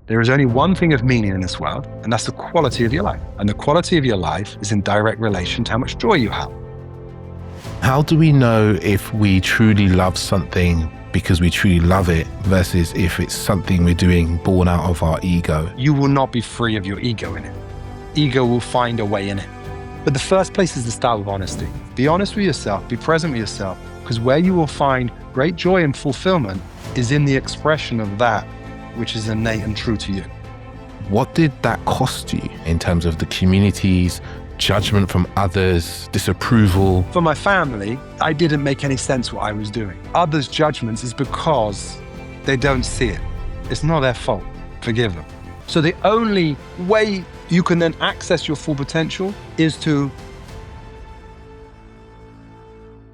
There is only one thing of meaning in this world, and that's the quality of your life. And the quality of your life is in direct relation to how much joy you have. How do we know if we truly love something because we truly love it versus if it's something we're doing born out of our ego? You will not be free of your ego in it. Ego will find a way in it. But the first place is the style of honesty. Be honest with yourself, be present with yourself, because where you will find great joy and fulfillment is in the expression of that which is innate and true to you. What did that cost you in terms of the community's judgment from others, disapproval? For my family, I didn't make any sense what I was doing. Others' judgments is because they don't see it. It's not their fault. Forgive them. So the only way you can then access your full potential is to...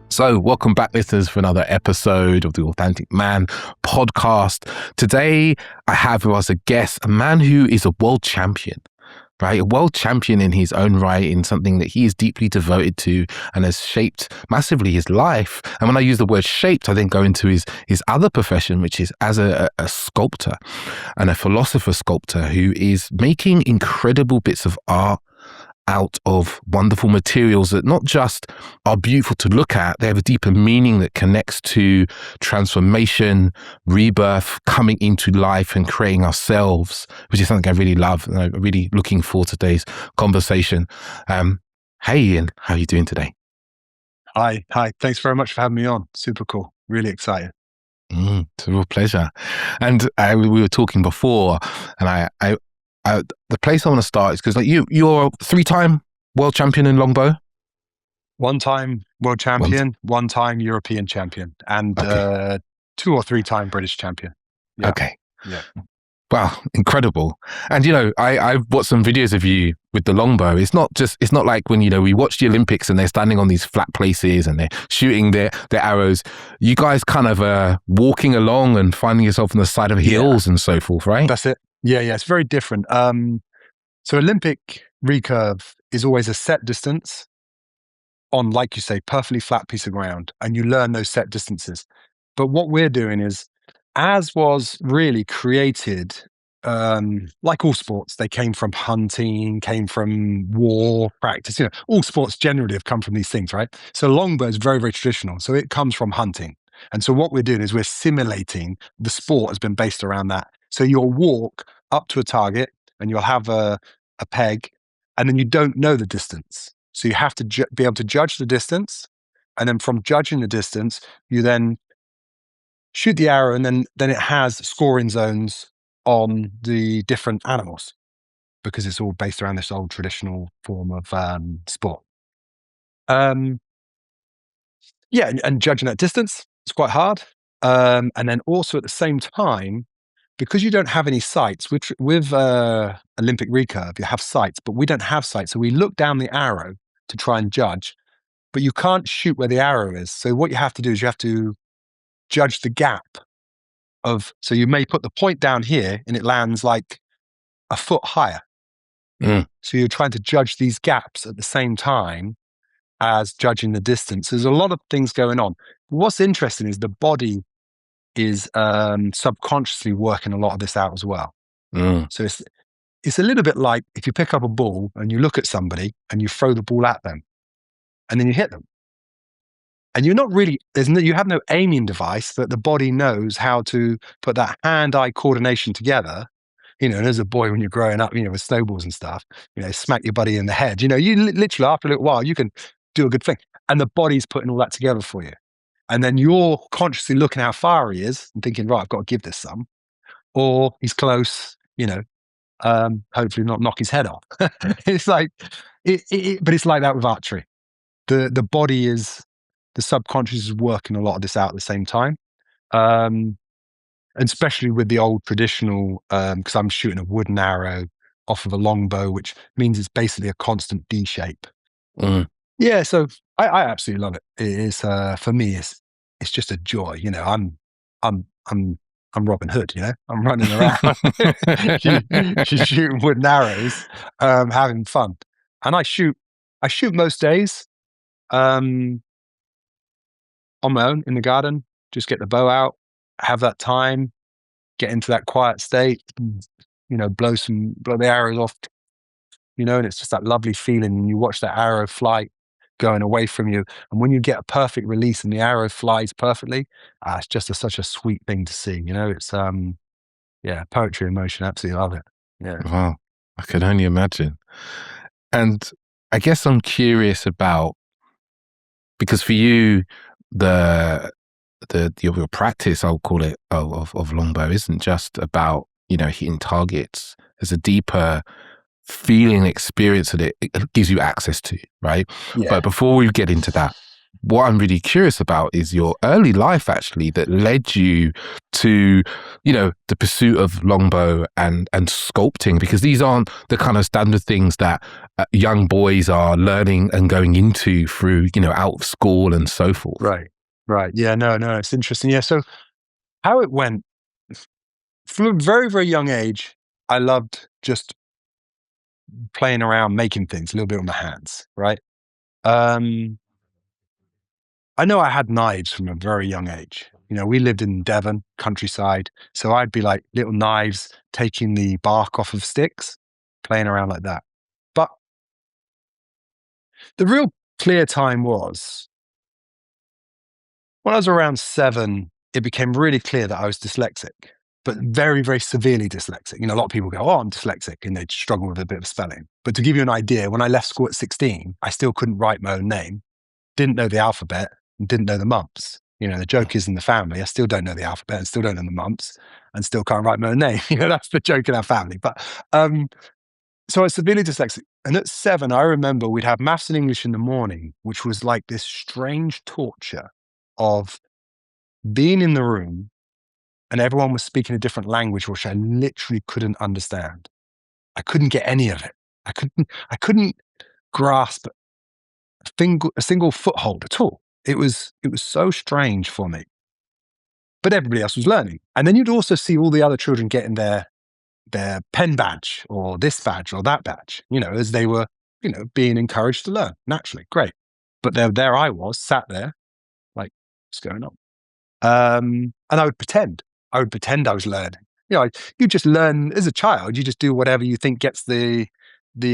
So welcome back, listeners, for another episode of the Authentic Man podcast. Today, I have with us a guest, a man who is a world champion. Right, a world champion in his own right, in something that he is deeply devoted to and has shaped massively his life. And when I use the word shaped, I then go into his other profession, which is as a sculptor and a philosopher-sculptor who is making incredible bits of art out of wonderful materials that not just are beautiful to look at, they have a deeper meaning that connects to transformation, rebirth, coming into life and creating ourselves, which is something I really love. And I'm really looking forward to today's conversation. Hey, Ian, how are you doing today? Hi. Thanks very much for having me on. Super cool. Really excited. It's a real pleasure. And we were talking before, and the place I want to start is because you're a 3-time world champion in Longbow. 1-time world champion, 1-time European champion, and 2 or 3-time British champion. Yeah. Okay. Yeah. Wow, incredible. And I've watched some videos of you with the longbow. It's not like when we watch the Olympics and they're standing on these flat places and they're shooting their arrows. You guys kind of walking along and finding yourself on the side of hills and so forth, right? That's it. Yeah, it's very different. So Olympic recurve is always a set distance on, like you say, perfectly flat piece of ground, and you learn those set distances. But what we're doing is, as was really created, like all sports, they came from hunting, came from war practice. All sports generally have come from these things, right? So longbow is very, very traditional. So it comes from hunting. And so what we're doing is we're simulating the sport has been based around that. So you'll walk up to a target and you'll have a peg, and then you don't know the distance. So you have to be able to judge the distance. And then from judging the distance, you then shoot the arrow, and then it has scoring zones on the different animals, because it's all based around this old traditional form of sport. And judging that distance, it's quite hard. And then also at the same time, because you don't have any sights, with Olympic recurve, you have sights, but we don't have sights. So we look down the arrow to try and judge, but you can't shoot where the arrow is. So what you have to do is you have to judge the gap so you may put the point down here and it lands like a foot higher. So you're trying to judge these gaps at the same time as judging the distance. There's a lot of things going on. What's interesting is the body is subconsciously working a lot of this out as well. So it's a little bit like if you pick up a ball and you look at somebody and you throw the ball at them and then you hit them. And you're not really, you have no aiming device, that the body knows how to put that hand-eye coordination together. And as a boy, when you're growing up, with snowballs and stuff, smack your buddy in the head. You literally, after a little while, you can do a good thing. And the body's putting all that together for you. And then you're consciously looking how far he is and thinking, right, I've got to give this some. Or he's close, hopefully not knock his head off. It's like, but it's like that with archery. The body is, the subconscious is working a lot of this out at the same time. And especially with the old traditional, because I'm shooting a wooden arrow off of a longbow, which means it's basically a constant D shape. Yeah, so I absolutely love it. It is, for me, it's just a joy. I'm Robin Hood. I'm running around, shooting wooden arrows, having fun, and I shoot most days, on my own in the garden. Just get the bow out, have that time, get into that quiet state, blow the arrows off, and it's just that lovely feeling. And you watch that arrow fly going away from you. And when you get a perfect release and the arrow flies perfectly, it's just such a sweet thing to see. It's, yeah, poetry in motion. Absolutely love it. Yeah. Wow. I can only imagine. And I guess I'm curious about, because for you, your practice, I'll call it, of Longbow isn't just about, hitting targets. There's a deeper feeling experience that it gives you access to, right? Yeah. But before we get into that, what I'm really curious about is your early life, actually, that led you to, the pursuit of Longbow and sculpting, because these aren't the kind of standard things that young boys are learning and going into through, out of school and so forth. Right. Yeah, no, it's interesting. Yeah, so how it went, from a very, very young age, I loved just playing around, making things a little bit with my hands, right? I know I had knives from a very young age. We lived in Devon, countryside. So I'd be like little knives, taking the bark off of sticks, playing around like that. But the real clear time was when I was around 7, it became really clear that I was dyslexic, but very, very severely dyslexic. A lot of people go, oh, I'm dyslexic, and they struggle with a bit of spelling. But to give you an idea, when I left school at 16, I still couldn't write my own name, didn't know the alphabet, and didn't know the mumps. The joke is in the family, I still don't know the alphabet and still don't know the mumps and still can't write my own name. That's the joke in our family. But so I was severely dyslexic. And at 7, I remember we'd have maths and English in the morning, which was like this strange torture of being in the room and everyone was speaking a different language, which I literally couldn't understand. I couldn't get any of it. I couldn't grasp a single foothold at all. It was so strange for me. But everybody else was learning. And then you'd also see all the other children getting their pen badge or this badge or that badge, as they were, being encouraged to learn. Naturally, great. But there I was, sat there, like, what's going on? And I would pretend. I was learning. You just learn as a child. You just do whatever you think gets the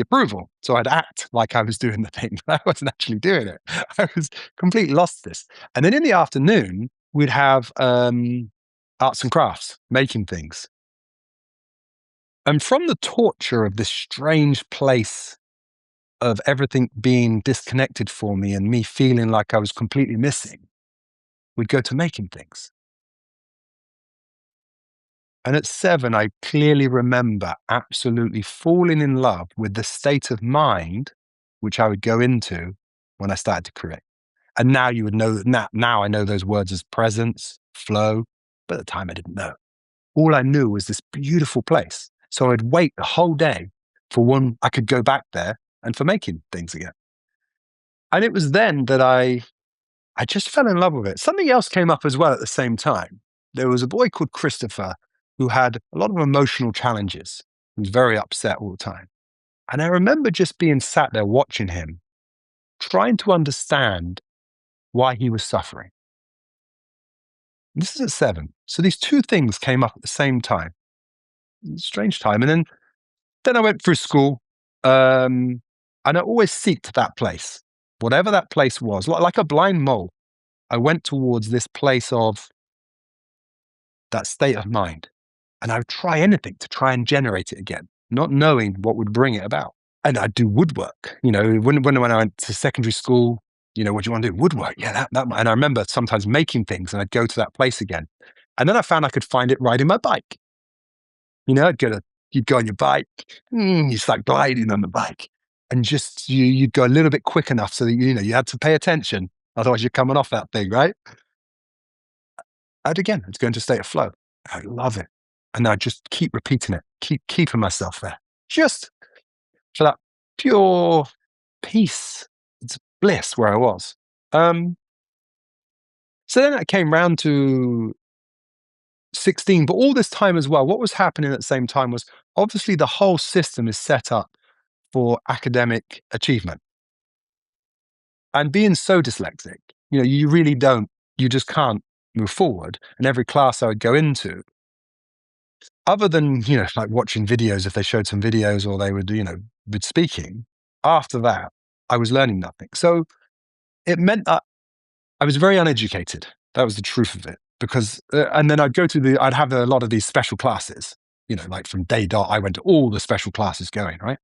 approval. So I'd act like I was doing the thing, but I wasn't actually doing it. I was completely lost this. And then in the afternoon, we'd have arts and crafts, making things. And from the torture of this strange place of everything being disconnected for me and me feeling like I was completely missing, we'd go to making things. And at 7, I clearly remember absolutely falling in love with the state of mind which I would go into when I started to create. And now you would know, now I know those words as presence, flow, but at the time I didn't know. All I knew was this beautiful place. So I'd wait the whole day for when I could go back there and for making things again. And it was then that I just fell in love with it. Something else came up as well at the same time. There was a boy called Christopher who had a lot of emotional challenges. He was very upset all the time. And I remember just being sat there watching him, trying to understand why he was suffering. And this is at 7. So these two things came up at the same time. Strange time. And then I went through school, and I always seeked that place, whatever that place was, like a blind mole. I went towards this place of that state of mind, and I would try anything to try and generate it again, not knowing what would bring it about. And I'd do woodwork. When I went to secondary school, what do you want to do? Woodwork. Yeah, that. And I remember sometimes making things, and I'd go to that place again. And then I found I could find it riding my bike. You'd go on your bike, you start gliding on the bike, and just you'd go a little bit quick enough so that you had to pay attention, otherwise you're coming off that thing, right? I'd go into a state of flow. I love it, and I'd just keep repeating it, keep keeping myself there, just for that pure peace. It's bliss where I was. So then I came round to 16, but all this time as well, what was happening at the same time was obviously the whole system is set up for academic achievement. And being so dyslexic, you just can't move forward. And every class I would go into, other than, like watching videos, if they showed some videos or they would, with speaking, after that, I was learning nothing. So it meant that I was very uneducated. That was the truth of it. Because, and then I'd have a lot of these special classes, like from day dot, I went to all the special classes going, right?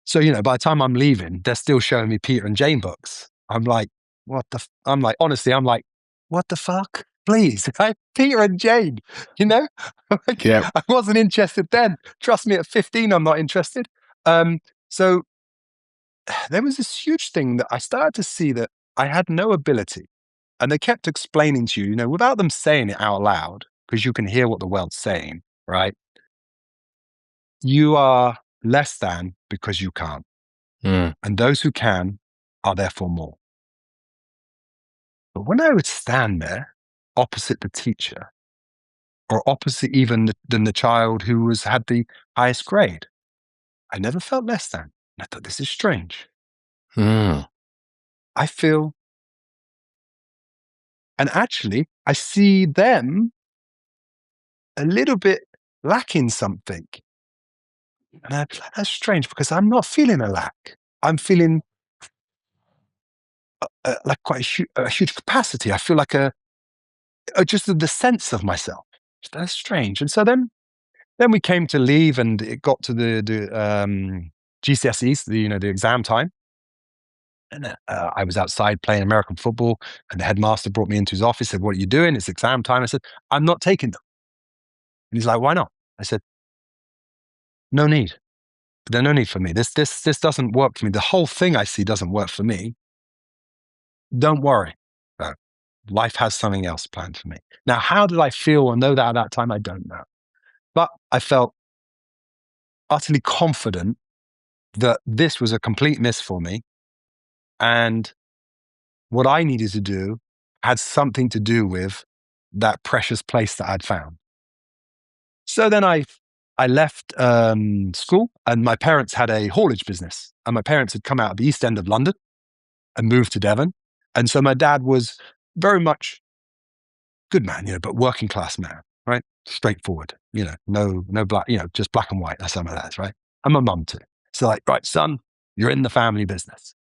So, by the time I'm leaving, they're still showing me Peter and Jane books. I'm like, honestly, I'm like, what the fuck? Please, right? Peter and Jane, you know? Like, Yeah. I wasn't interested then. Trust me, at 15, I'm not interested. So there was this huge thing that I started to see that I had no ability. And they kept explaining to you, without them saying it out loud, because you can hear what the world's saying, right? You are less than because you can't. Mm. And those who can are therefore more. But when I would stand there opposite the teacher, or opposite even than the child who had the highest grade, I never felt less than. And I thought, this is strange. Mm. I feel, and actually, I see them a little bit lacking something. And I'm like, that's strange because I'm not feeling a lack. I'm feeling like quite a huge capacity. I feel like just the sense of myself. That's strange. And so then we came to leave, and it got to the GCSEs, the exam time. And I was outside playing American football, and the headmaster brought me into his office, said, "What are you doing? It's exam time." I said, "I'm not taking them." And he's like, "Why not?" I said, "No need. There's no need for me. This doesn't work for me. The whole thing I see doesn't work for me. Don't worry. Life has something else planned for me." Now, how did I feel or know that at that time? I don't know. But I felt utterly confident that this was a complete miss for me. And what I needed to do had something to do with that precious place that I'd found. So then I left school, and my parents had a haulage business. And my parents had come out of the East End of London and moved to Devon. And so my dad was very much good man, but working class man, right? Straightforward, no black, just black and white. That's some of that, right? And my mum too. So like, right, son, you're in the family business.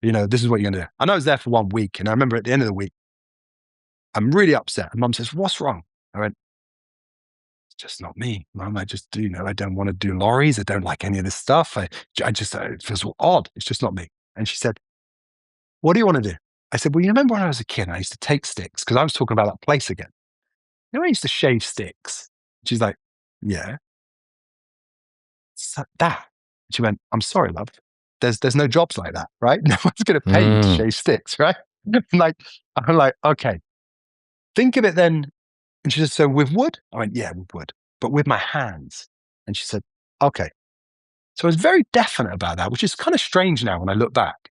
This is what you're going to do. And I was there for 1 week. And I remember at the end of the week, I'm really upset. And mum says, "What's wrong?" I went, "It's just not me, mum. I just do, I don't want to do lorries. I don't like any of this stuff. I just, it feels odd. It's just not me." And she said, "What do you want to do?" I said, "Well, you remember when I was a kid, I used to take sticks," because I was talking about that place again. I used to shave sticks. She's like, "Yeah, that." She went, "I'm sorry, love. There's no jobs like that, right? No one's going to pay you to Mm. shave sticks, right?" I'm like, okay. Think of it then. And she said, "So with wood?" I went, "Yeah, with wood, but with my hands." And she said, "Okay." So I was very definite about that, which is kind of strange now when I look back.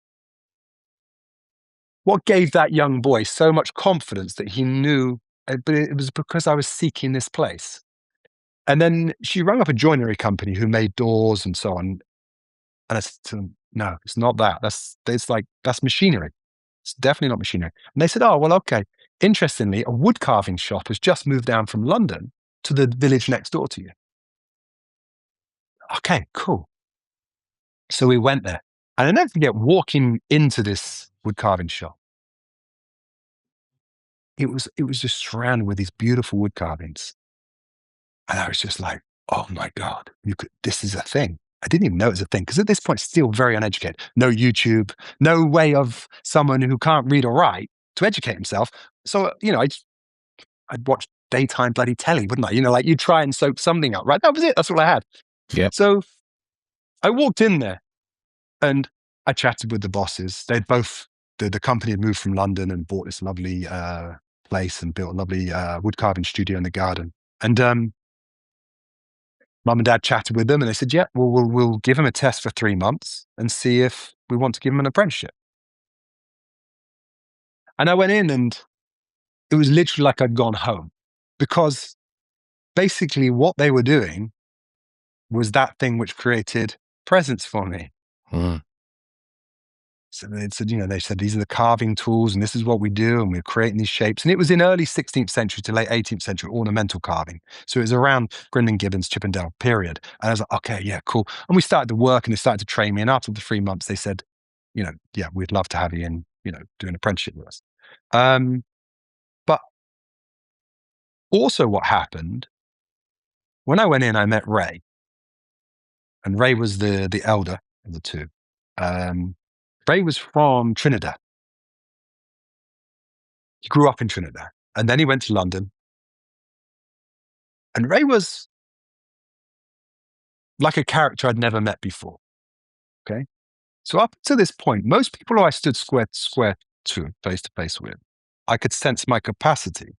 What gave that young boy so much confidence that he knew? But it was because I was seeking this place. And then she rang up a joinery company who made doors and so on. And I said to them, "No, it's not that. That's machinery. It's definitely not machinery." And they said, "Oh, well, okay." Interestingly, a wood carving shop has just moved down from London to the village next door to you. Okay, cool. So we went there. And I never forget walking into this wood carving shop. It was just surrounded with these beautiful wood carvings. And I was just like, oh my God, this is a thing. I didn't even know it was a thing because at this point, still very uneducated. No YouTube, no way of someone who can't read or write to educate himself. So, I'd watch daytime bloody telly, wouldn't I? Like you try and soak something up, right? That was it. That's all I had. Yep. So I walked in there and I chatted with the bosses. They'd both, the company had moved from London and bought this lovely place and built a lovely wood carving studio in the garden. And mum and dad chatted with them and they said, "Yeah, well, we'll give him a test for 3 months and see if we want to give him an apprenticeship." And I went in and it was literally like I'd gone home because basically what they were doing was that thing which created presents for me. Mm. So they said, they said, these are the carving tools and this is what we do. And we're creating these shapes. And it was in early 16th century to late 18th century ornamental carving. So it was around Grinling Gibbons, Chippendale period. And I was like, okay, yeah, cool. And we started to work and they started to train me. And after the 3 months, they said, yeah, we'd love to have you in, do an apprenticeship with us. But also what happened, when I went in, I met Ray. And Ray was the elder of the two. Ray was from Trinidad. He grew up in Trinidad. And then he went to London. And Ray was like a character I'd never met before. Okay. So up to this point, most people who I stood square to, face to face with, I could sense my capacity.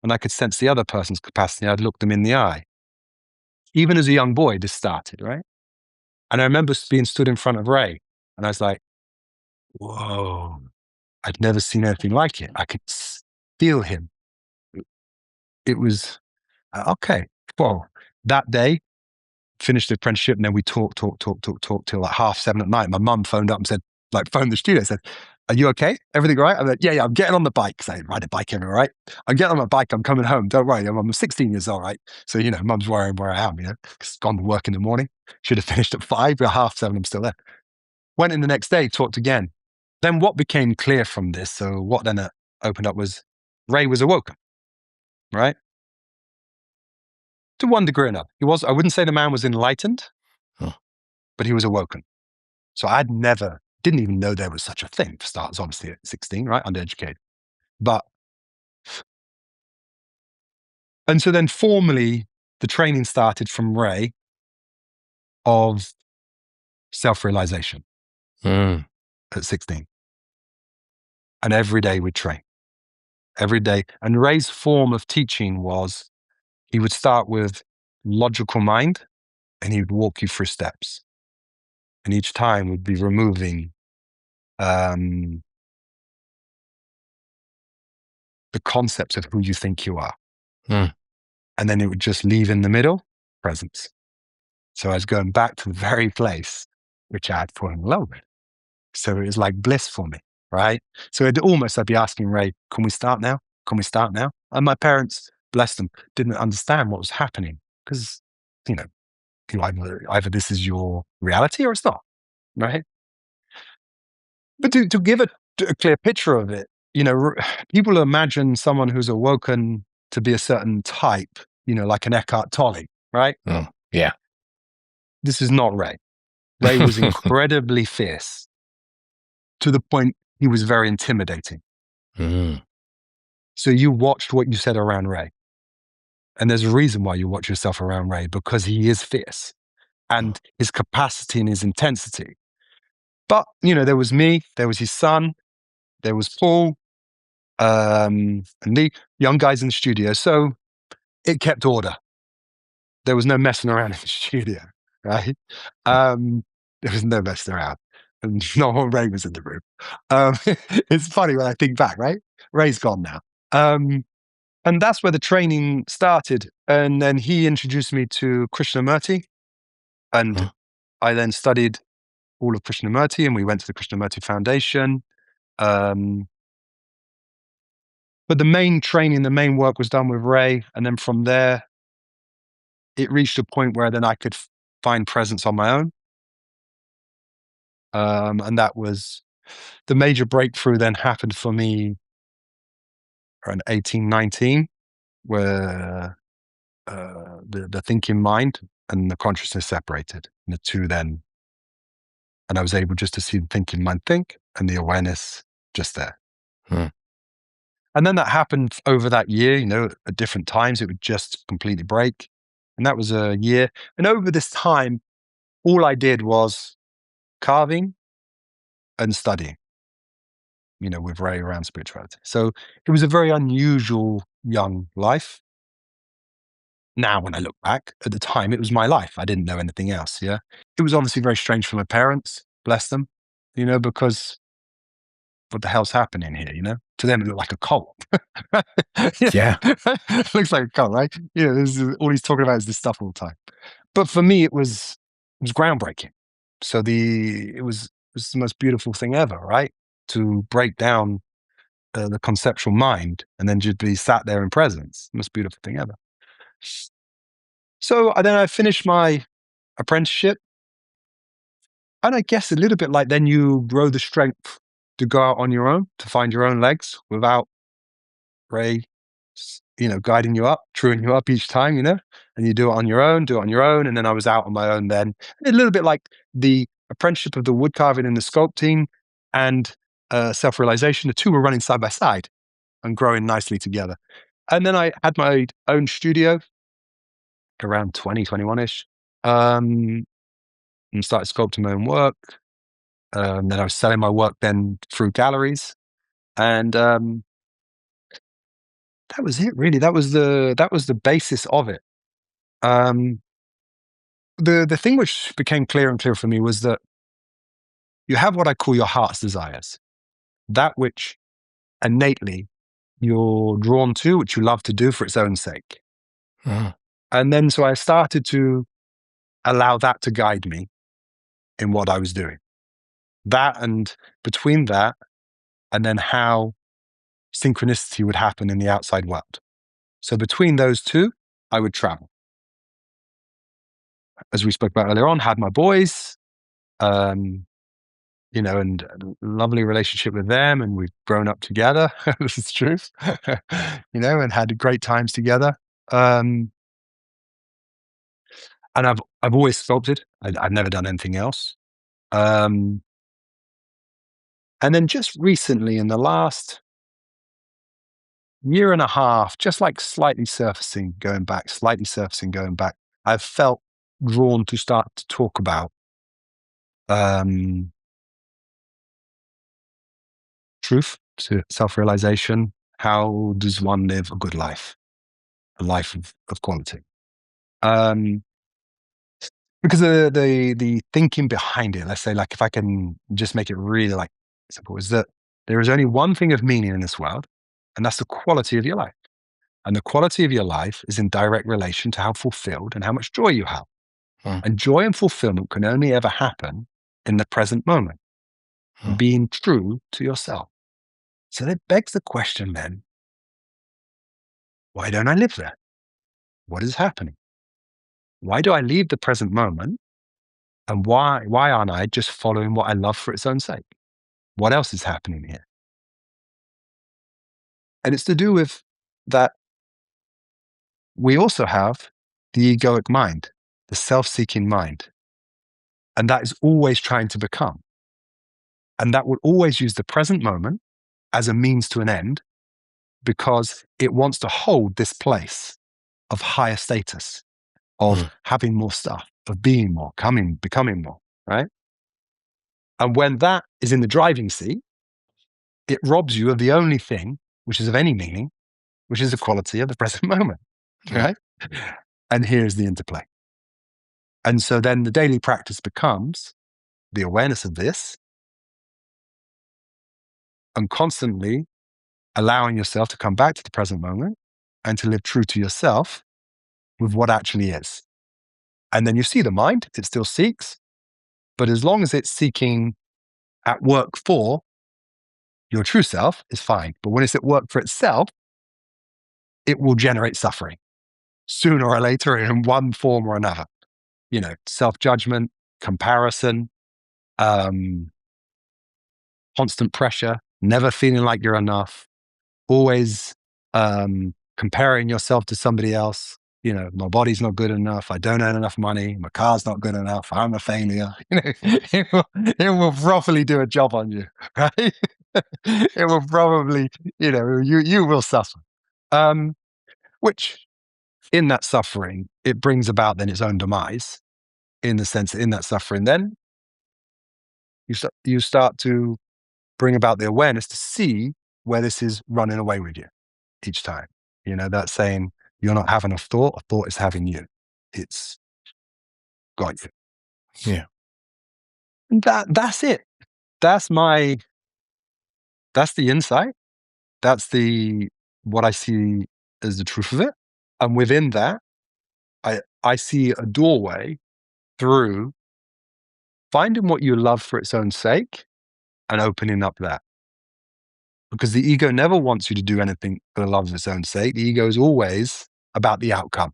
And I could sense the other person's capacity. I'd look them in the eye. Even as a young boy, this started, right? And I remember being stood in front of Ray. And I was like, whoa, I'd never seen anything like it. I could feel him. It was, okay, whoa. That day, finished the apprenticeship, and then we talked till like 7:30 at night. My mum phoned up and said, phoned the studio, said, are you okay? Everything all right? I'm like, yeah, I'm getting on the bike. Because I ride a bike everywhere, right? I'm getting on my bike. I'm coming home. Don't worry. I'm 16 years old, right? So, mum's worrying where I am, because gone to work in the morning. Should have finished at 5, but 7:30, I'm still there. Went in the next day, talked again. Then what became clear from this, so what then opened up was Ray was awoken, right? To one degree or another. I wouldn't say the man was enlightened, but he was awoken. So didn't even know there was such a thing for starters, obviously at 16, right? Undereducated. And so then formally, the training started from Ray of self-realization at 16. And every day we'd train. Every day. And Ray's form of teaching was, he would start with logical mind and he would walk you through steps. And each time would be removing the concepts of who you think you are. And then it would just leave in the middle, presence. So I was going back to the very place which I had fallen in love with. So it was like bliss for me, right? So I'd be asking Ray, can we start now? Can we start now? And my parents, bless them, didn't understand what was happening because, either this is your reality or it's not, right? But to give a clear picture of it, people imagine someone who's awoken to be a certain type, like an Eckhart Tolle, right? Oh, yeah. This is not Ray. Ray was incredibly fierce to the point he was very intimidating. So you watched what you said around Ray. And there's a reason why you watch yourself around Ray, because he is fierce and his capacity and his intensity. But, there was me, there was his son, there was Paul, and the young guys in the studio. So it kept order. There was no messing around in the studio, right? There was no messing around. And not when Ray was in the room. It's funny when I think back, right? Ray's gone now. And that's where the training started. And then he introduced me to Krishnamurti. And I then studied all of Krishnamurti, and we went to the Krishnamurti Foundation. But the main training, the main work was done with Ray. And then from there, it reached a point where then I could find presence on my own. And that was the major breakthrough then happened for me around 18, 19, where the thinking mind and the consciousness separated. And the two then, and I was able just to see the thinking mind think and the awareness just there. And then that happened over that year, at different times, it would just completely break. And that was a year. And over this time, all I did was carving and studying, with Ray around spirituality. So it was a very unusual young life. Now, when I look back, at the time, it was my life. I didn't know anything else, yeah? It was obviously very strange for my parents, bless them, because what the hell's happening here, To them, it looked like a cult. Yeah. It looks like a cult, right? All he's talking about is this stuff all the time. But for me, it was groundbreaking. So it was was the most beautiful thing ever, right? To break down the conceptual mind and then just be sat there in presence. Most beautiful thing ever. So then I finished my apprenticeship. And I guess a little bit like then you grow the strength to go out on your own, to find your own legs without Ray, guiding you up, truing you up each time, and you do it on your own, do it on your own. And then I was out on my own then. A little bit like the apprenticeship of the wood carving and the sculpting and self-realization. The two were running side by side and growing nicely together. And then I had my own studio around 2021-ish, and started sculpting my own work. Then I was selling my work then through galleries. And that was it, really. That was the basis of it. The thing which became clearer and clearer for me was that you have what I call your heart's desires, that which innately you're drawn to, which you love to do for its own sake. And then so I started to allow that to guide me in what I was doing. That, and between that and then how synchronicity would happen in the outside world. So between those two, I would travel. As we spoke about earlier on, had my boys, and a lovely relationship with them, and we've grown up together. This is the truth, and had great times together. And I've always sculpted. I've never done anything else. And then just recently, in the last year and a half, just like slightly surfacing, going back, I've felt drawn to start to talk about truth, to self-realization. How does one live a good life, a life of quality? Because the thinking behind it, let's say, like if I can just make it really like simple, is that there is only one thing of meaning in this world, and that's the quality of your life. And the quality of your life is in direct relation to how fulfilled and how much joy you have. And joy and fulfillment can only ever happen in the present moment, being true to yourself. So that begs the question then, why don't I live there? What is happening? Why do I leave the present moment? And why aren't I just following what I love for its own sake? What else is happening here? And it's to do with that we also have the egoic mind, the self-seeking mind. And that is always trying to become. And that will always use the present moment as a means to an end, because it wants to hold this place of higher status, of having more stuff, of being more, becoming more, right? And when that is in the driving seat, it robs you of the only thing which is of any meaning, which is the quality of the present moment, right? And here's the interplay. And so then the daily practice becomes the awareness of this and constantly allowing yourself to come back to the present moment and to live true to yourself with what actually is. And then you see the mind, it still seeks, but as long as it's seeking at work for your true self, is fine. But when it's at work for itself, it will generate suffering sooner or later in one form or another. Self-judgment, comparison, constant pressure, never feeling like you're enough, always comparing yourself to somebody else. My body's not good enough. I don't earn enough money. My car's not good enough. I'm a failure. It will probably do a job on you, right? It will probably, you will suffer. Which in that suffering, it brings about then its own demise, in the sense that in that suffering, then you start to bring about the awareness to see where this is running away with you each time. That saying, you're not having a thought is having you. It's got you. Yeah. That's it. That's the insight. That's what I see as the truth of it. And within that, I see a doorway through finding what you love for its own sake and opening up that. Because the ego never wants you to do anything for the love of its own sake. The ego is always about the outcome,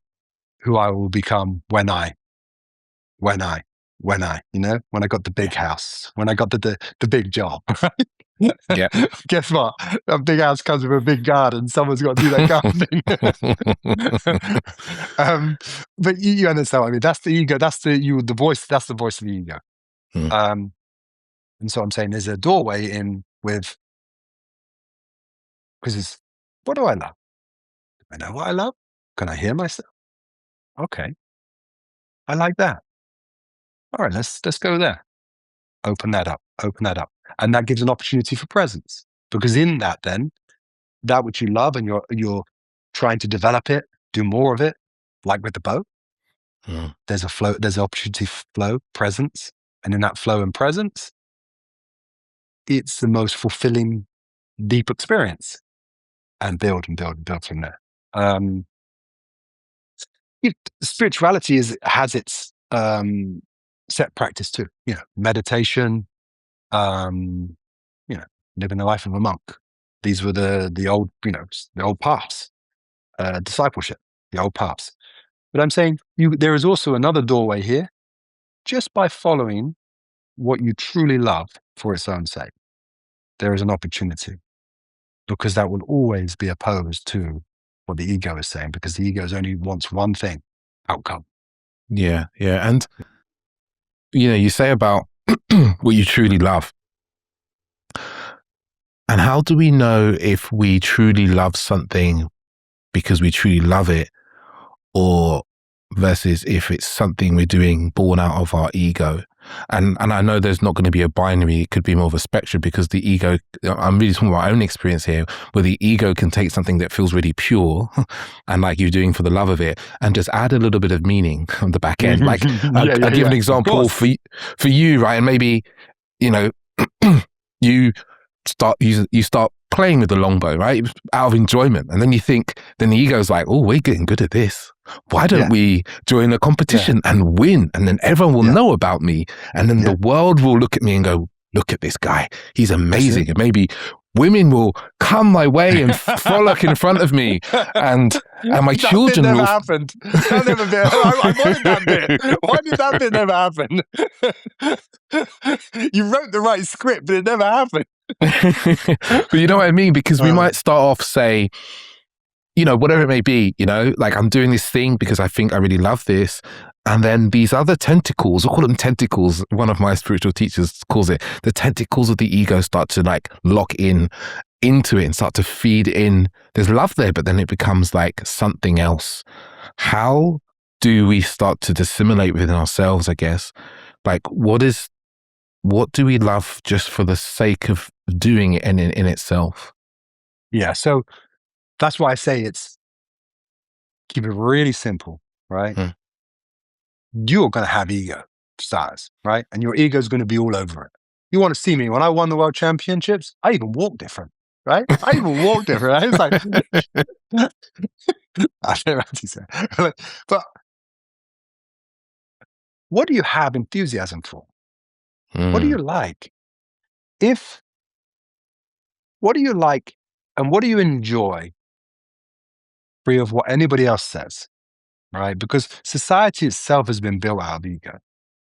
who I will become when I, when I got the big house, when I got the big job, right? Yeah. Guess what? A big house comes with a big garden. Someone's got to do that gardening. But you understand what I mean? That's the ego. That's the voice. That's the voice of the ego. And so I'm saying there's a doorway in with, because it's, what do I love? Do I know what I love? Can I hear myself? Okay, I like that. All right, let's go there. Open that up. And that gives an opportunity for presence. Because in that, then, that which you love and you're trying to develop it, do more of it, like with the bow, there's a flow, there's an opportunity for flow, presence. And in that flow and presence, it's the most fulfilling, deep experience. And build from there. Spirituality has its set practice too. Meditation, living the life of a monk. These were the old, the old paths, discipleship, the old paths. But I'm saying there is also another doorway here, just by following what you truly love for its own sake. There is an opportunity, because that will always be opposed to what the ego is saying, because the ego only wants one thing: outcome. Yeah. And, you say about what you truly love. And how do we know if we truly love something because we truly love it, or versus if it's something we're doing born out of our ego? And I know there's not going to be a binary. It could be more of a spectrum, because the ego, I'm really talking about my own experience here, where the ego can take something that feels really pure and like you're doing for the love of it, and just add a little bit of meaning on the back end. Like I'll give an example for you, right? And maybe, you start playing with the longbow, right? Out of enjoyment. And then then the ego's like, oh, we're getting good at this. Why don't we join a competition and win? And then everyone will know about me. And then the world will look at me and go, look at this guy. He's amazing. And maybe women will come my way and frolic in front of me. And my children never will... happened. That never been. I wanted that bit. Why did that bit never happen? You wrote the right script, but it never happened. But you know what I mean? Because we might start off, say, whatever it may be, like I'm doing this thing because I think I really love this. And then these other tentacles, I'll call them tentacles. One of my spiritual teachers calls it the tentacles of the ego, start to like lock into it and start to feed in. There's love there, but then it becomes like something else. How do we start to dissimulate within ourselves, I guess? Like, what do we love just for the sake of doing it in itself? Yeah, so that's why I say keep it really simple, right? You're going to have ego, stars, right? And your ego is going to be all over it. You want to see me when I won the world championships? I even walk different, right? I even walk different. Right? It's like, I don't know what to say. But what do you have enthusiasm for? What do you like? What do you like and what do you enjoy, free of what anybody else says, right? Because society itself has been built out of ego,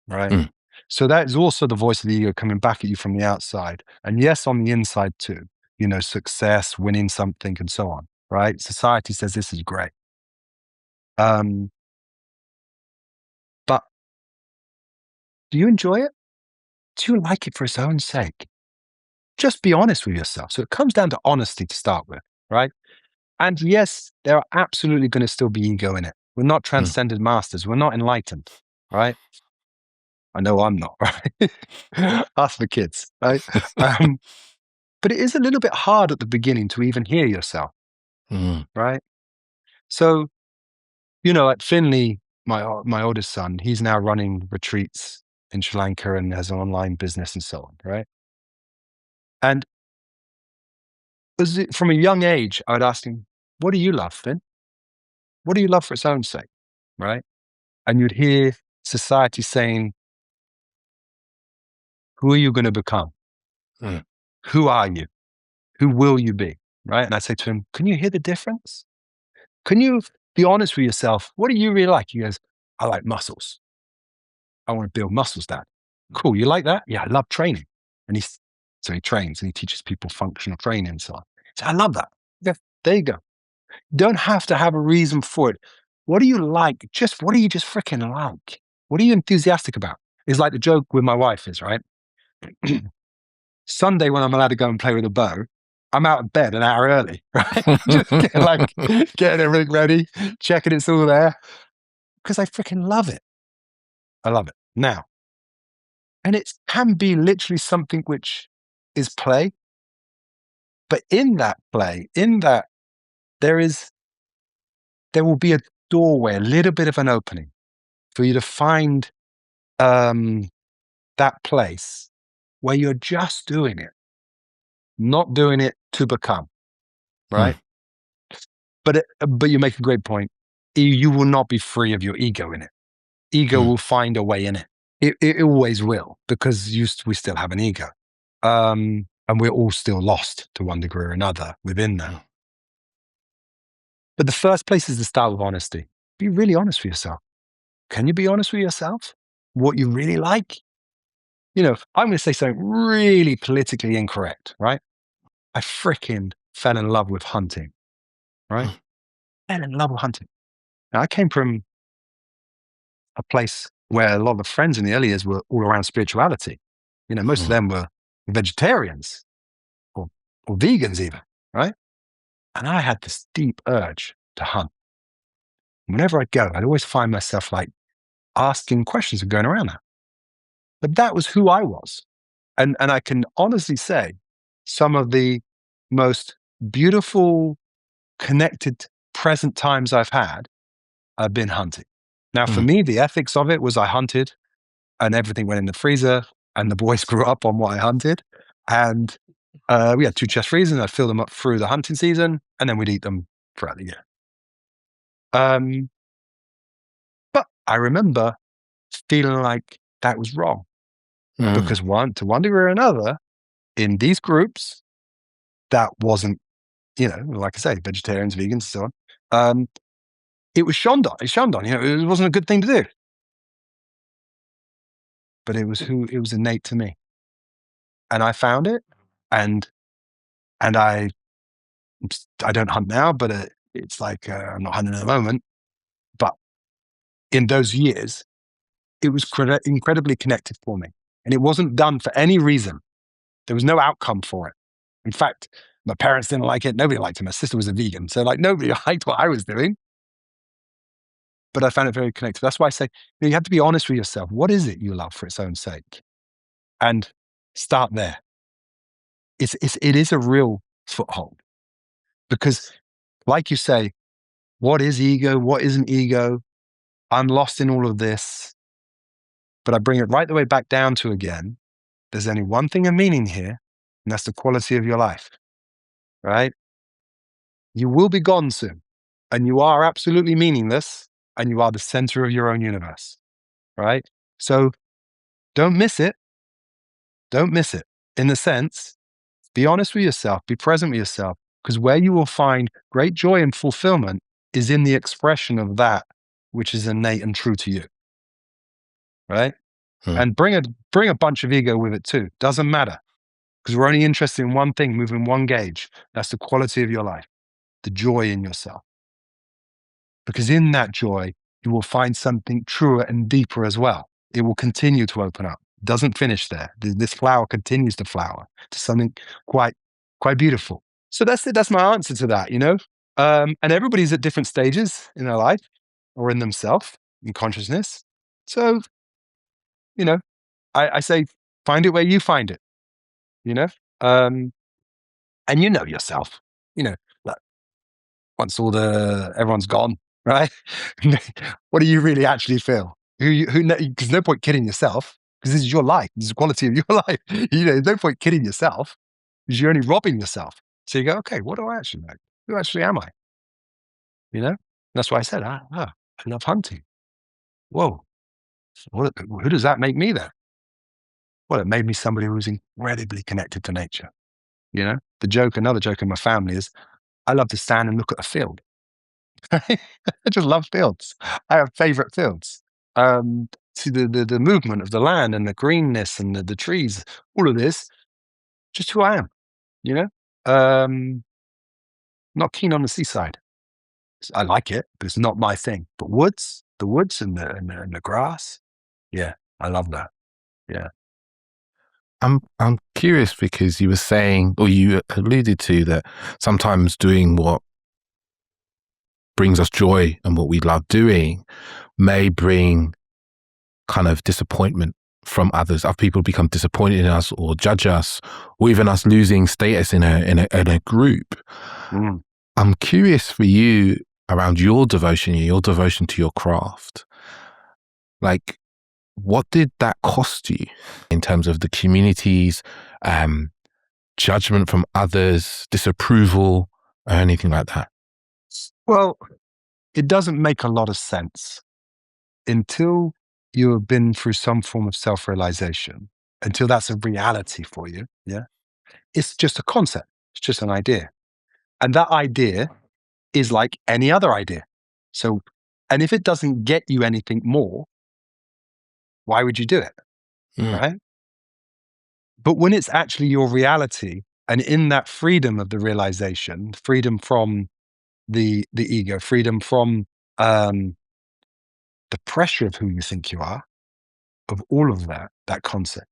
right? So that is also the voice of the ego coming back at you from the outside. And yes, on the inside too, success, winning something and so on, right? Society says this is great. But do you enjoy it? Do you like it for its own sake? Just be honest with yourself. So it comes down to honesty to start with, right? And yes, there are absolutely going to still be ego in it. We're not transcended masters. We're not enlightened, right? I know I'm not, right? Ask the kids, right? But it is a little bit hard at the beginning to even hear yourself, right? So, at Finley, my oldest son, he's now running retreats in Sri Lanka and has an online business and so on, right? And from a young age, I would ask him, what do you love, Finn? What do you love for its own sake, right? And you'd hear society saying, Who are you going to become? Mm. Who are you? Who will you be? Right? And I say to him, can you hear the difference? Can you be honest with yourself? What do you really like? He goes, I like muscles. I want to build muscles, Dad. Cool. You like that? Yeah, I love training. And so he trains and he teaches people functional training and so on. So I love that. Yeah, there you go. You don't have to have a reason for it. What do you like? What do you just freaking like? What are you enthusiastic about? It's like the joke with my wife is, right? Sunday when I'm allowed to go and play with a bow, I'm out of bed an hour early, right? Just getting everything ready, checking it's all there. Because I freaking love it. I love it. Now, and it can be literally something which is play, but in that play, there will be a doorway, a little bit of an opening for you to find that place where you're just doing it, not doing it to become, right? But you make a great point. You will not be free of your ego in it. Ego will find a way in it. It always will, because we still have an ego. And we're all still lost to one degree or another within that. But the first place is the start with honesty. Be really honest with yourself. Can you be honest with yourself? What you really like? I'm going to say something really politically incorrect, right? I freaking fell in love with hunting, right? Fell in love with hunting. Now, I came from a place where a lot of the friends in the early years were all around spirituality. Most of them were vegetarians or vegans even, right? And I had this deep urge to hunt. Whenever I'd go, I'd always find myself like asking questions and going around that. But that was who I was. And I can honestly say some of the most beautiful, connected, present times I've had have been hunting. Now, for me, the ethics of it was I hunted and everything went in the freezer and the boys grew up on what I hunted. And we had 2 chest freezers and I'd fill them up through the hunting season and then we'd eat them throughout the year. But I remember feeling like that was wrong because to one degree or another, in these groups, that wasn't, like I say, vegetarians, vegans, and so on. It was shunned on. It wasn't a good thing to do. But it was innate to me. And I found it, and I don't hunt now, but it's like I'm not hunting at the moment. But in those years, it was incredibly connected for me. And it wasn't done for any reason. There was no outcome for it. In fact, my parents didn't like it. Nobody liked it. My sister was a vegan. So nobody liked what I was doing. But I found it very connected. That's why I say you have to be honest with yourself. What is it you love for its own sake? And start there. It is a real foothold. Because like you say, what is ego? What isn't ego? I'm lost in all of this. But I bring it right the way back down to, again, there's only one thing of meaning here, and that's the quality of your life, right? You will be gone soon, and you are absolutely meaningless, and you are the center of your own universe, right? So don't miss it. Don't miss it. In the sense, be honest with yourself, be present with yourself, because where you will find great joy and fulfillment is in the expression of that which is innate and true to you, right? And bring a bunch of ego with it too. Doesn't matter, because we're only interested in one thing, moving one gauge. That's the quality of your life, the joy in yourself. Because in that joy, you will find something truer and deeper as well. It will continue to open up. It doesn't finish there. This flower continues to flower to something quite beautiful. So that's it. That's my answer to that, And everybody's at different stages in their life or in themselves, in consciousness. So, I say, find it where you find it, and yourself, like once everyone's gone, right? What do you really actually feel? Because no point kidding yourself, because this is your life. This is the quality of your life. There's no point kidding yourself because you're only robbing yourself. So you go, okay, what do I actually like? Who actually am I? That's why I said, I love hunting. Whoa. Who does that make me then? Well, it made me somebody who was incredibly connected to nature. Another joke in my family is I love to stand and look at a field. I just love fields. I have favorite fields. See the movement of the land and the greenness and the trees, all of this, just who I am, you know? Not keen on the seaside. I like it, but it's not my thing. But the woods and the grass, yeah, I love that. Yeah. I'm curious because you were saying, or you alluded to, that sometimes doing what brings us joy and what we love doing may bring kind of disappointment from others. Other people become disappointed in us or judge us, or even us losing status in a group. Mm. I'm curious for you around your devotion to your craft. Like, what did that cost you in terms of the communities, judgment from others, disapproval, or anything like that? Well, it doesn't make a lot of sense until you have been through some form of self-realization, until that's a reality for you. Yeah. It's just a concept. It's just an idea. And that idea is like any other idea. So, and if it doesn't get you anything more, why would you do it? Mm. Right. But when it's actually your reality, and in that freedom of the realization, freedom from the ego, freedom from the pressure of who you think you are, of all of that concept,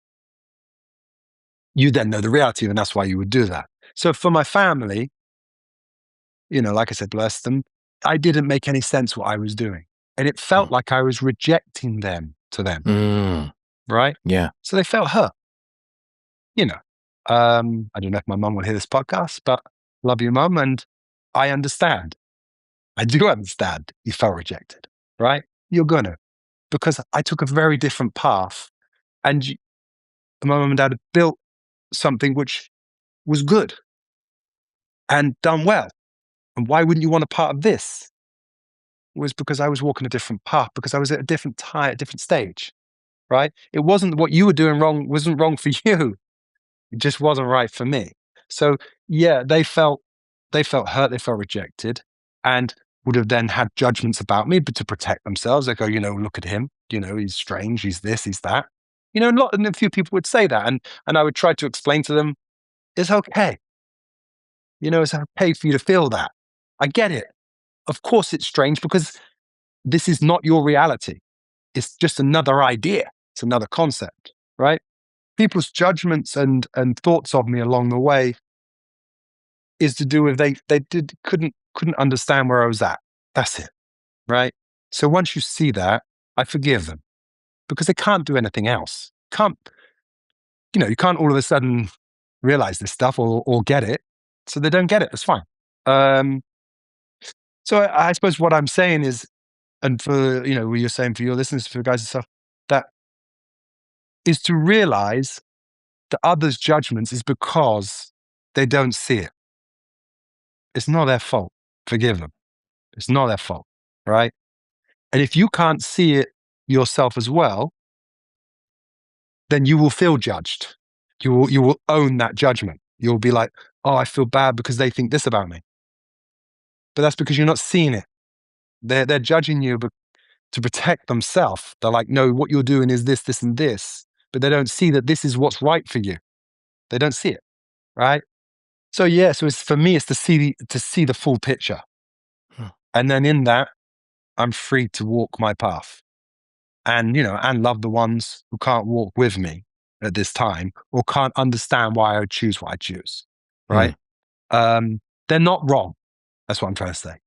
you then know the reality, and that's why you would do that. So for my family, like I said, bless them, I didn't make any sense what I was doing. And it felt like I was rejecting them to them, Mm. right? Yeah. So they felt hurt. I don't know if my mum will hear this podcast, but love you, mum, and I understand. I do understand you felt rejected, right? You're gonna, because I took a very different path, and my mum and dad had built something which was good and done well. And why wouldn't you want a part of this? It was because I was walking a different path, because I was at a different time, a different stage, right? It wasn't what you were doing wrong, wasn't wrong for you. It just wasn't right for me. So yeah, they felt hurt, they felt rejected, and would have then had judgments about me, but to protect themselves, they go, look at him, he's strange, he's this, he's that. And a few people would say that, and I would try to explain to them, it's okay. It's okay for you to feel that. I get it. Of course it's strange, because this is not your reality. It's just another idea. It's another concept, right? People's judgments and thoughts of me along the way is to do with couldn't understand where I was at. That's it, right? So once you see that, I forgive them, because they can't do anything else. You can't all of a sudden realize this stuff or get it. So they don't get it. It's fine. So I suppose what I'm saying is, and for what you're saying for your listeners, for guys and stuff, that is to realize that others' judgments is because they don't see it. It's not their fault. Forgive them. It's not their fault, right? And if you can't see it yourself as well, then you will feel judged. You will own that judgment. You'll be like, oh, I feel bad because they think this about me. But that's because you're not seeing it. They're judging you to protect themselves. They're like, no, what you're doing is this, this, and this. But they don't see that this is what's right for you. They don't see it, right? So yeah, so for me, it's to see the full picture. And then in that, I'm free to walk my path, and and love the ones who can't walk with me at this time, or can't understand why I would choose what I choose, right? They're not wrong. That's what I'm trying to say. I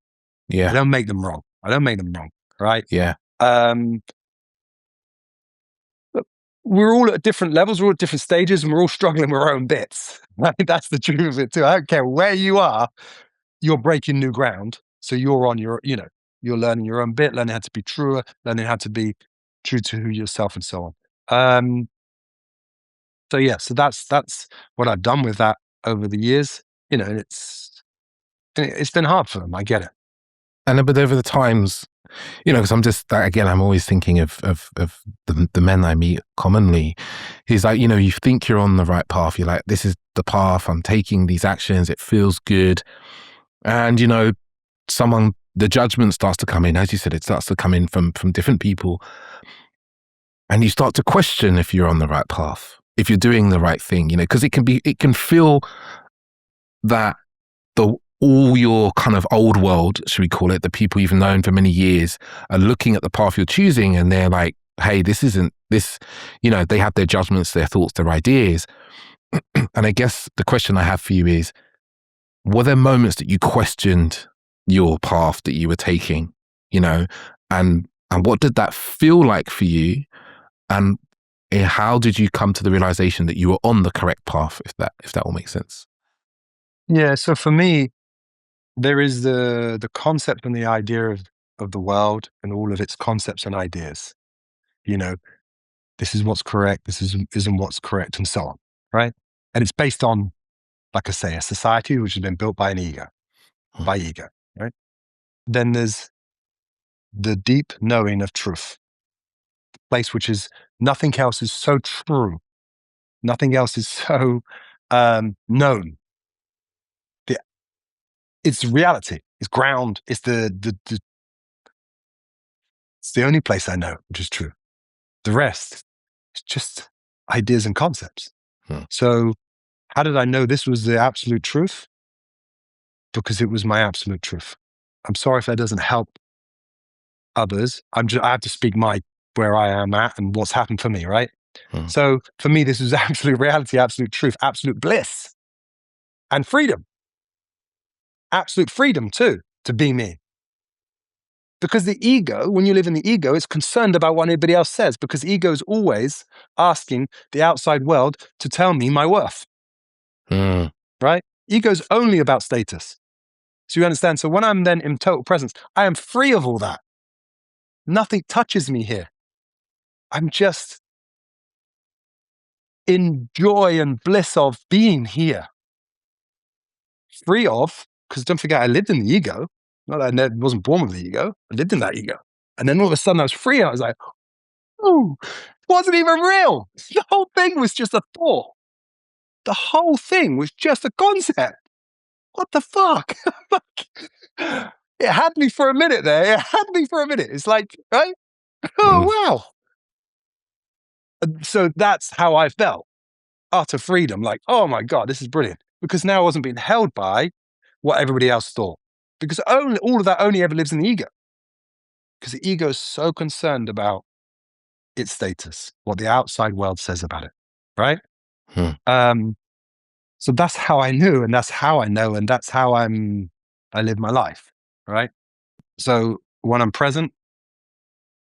Yeah. don't make them wrong. Right? Yeah. We're all at different levels, we're all at different stages, and we're all struggling with our own bits. Right? That's the truth of it too. I don't care where you are, you're breaking new ground. So you're on your, you're learning your own bit, learning how to be truer, learning how to be true to who yourself, and so on. So yeah, so that's what I've done with that over the years. And it's been hard for them. I get it. but over the times, because I'm just, again, I'm always thinking of the men I meet commonly. He's like, you think you're on the right path. You're like, this is the path. I'm taking these actions. It feels good. And, the judgment starts to come in. As you said, it starts to come in from different people. And you start to question if you're on the right path, if you're doing the right thing, because it can feel that all your kind of old world, should we call it, the people you've known for many years are looking at the path you're choosing, and they're like, hey, this isn't this, they have their judgments, their thoughts, their ideas. And I guess the question I have for you is, were there moments that you questioned your path that you were taking, and what did that feel like for you? And how did you come to the realization that you were on the correct path, if that all makes sense? Yeah. So for me, there is the concept and the idea of the world and all of its concepts and ideas. This is what's correct, this isn't what's correct, and so on, right? And it's based on, like I say, a society which has been built by ego, right? Then there's the deep knowing of truth, the place which is nothing else is so true, nothing else is so known. It's reality. It's ground. It's it's the only place I know which is true. The rest is just ideas and concepts. So how did I know this was the absolute truth? Because it was my absolute truth. I'm sorry if that doesn't help others. I have to speak where I am at and what's happened for me, right? So for me, this is absolute reality, absolute truth, absolute bliss, and freedom. Absolute freedom too, to be me. Because the ego, when you live in the ego, is concerned about what anybody else says, because ego is always asking the outside world to tell me my worth. Right? Ego is only about status. So you understand? So when I'm then in total presence, I am free of all that. Nothing touches me here. I'm just in joy and bliss of being here. Free of, because don't forget, I lived in the ego. Not that I wasn't born with the ego. I lived in that ego. And then all of a sudden I was free. I was like, oh, it wasn't even real. The whole thing was just a thought. The whole thing was just a concept. What the fuck? It had me for a minute there. It had me for a minute. It's like, right? Oh, wow. And so that's how I felt. Utter freedom. Like, oh my God, this is brilliant. Because now I wasn't being held by what everybody else thought. Because all of that only ever lives in the ego. Because the ego is so concerned about its status, what the outside world says about it, right? So that's how I knew, and that's how I know, and that's how I live my life, right? So when I'm present,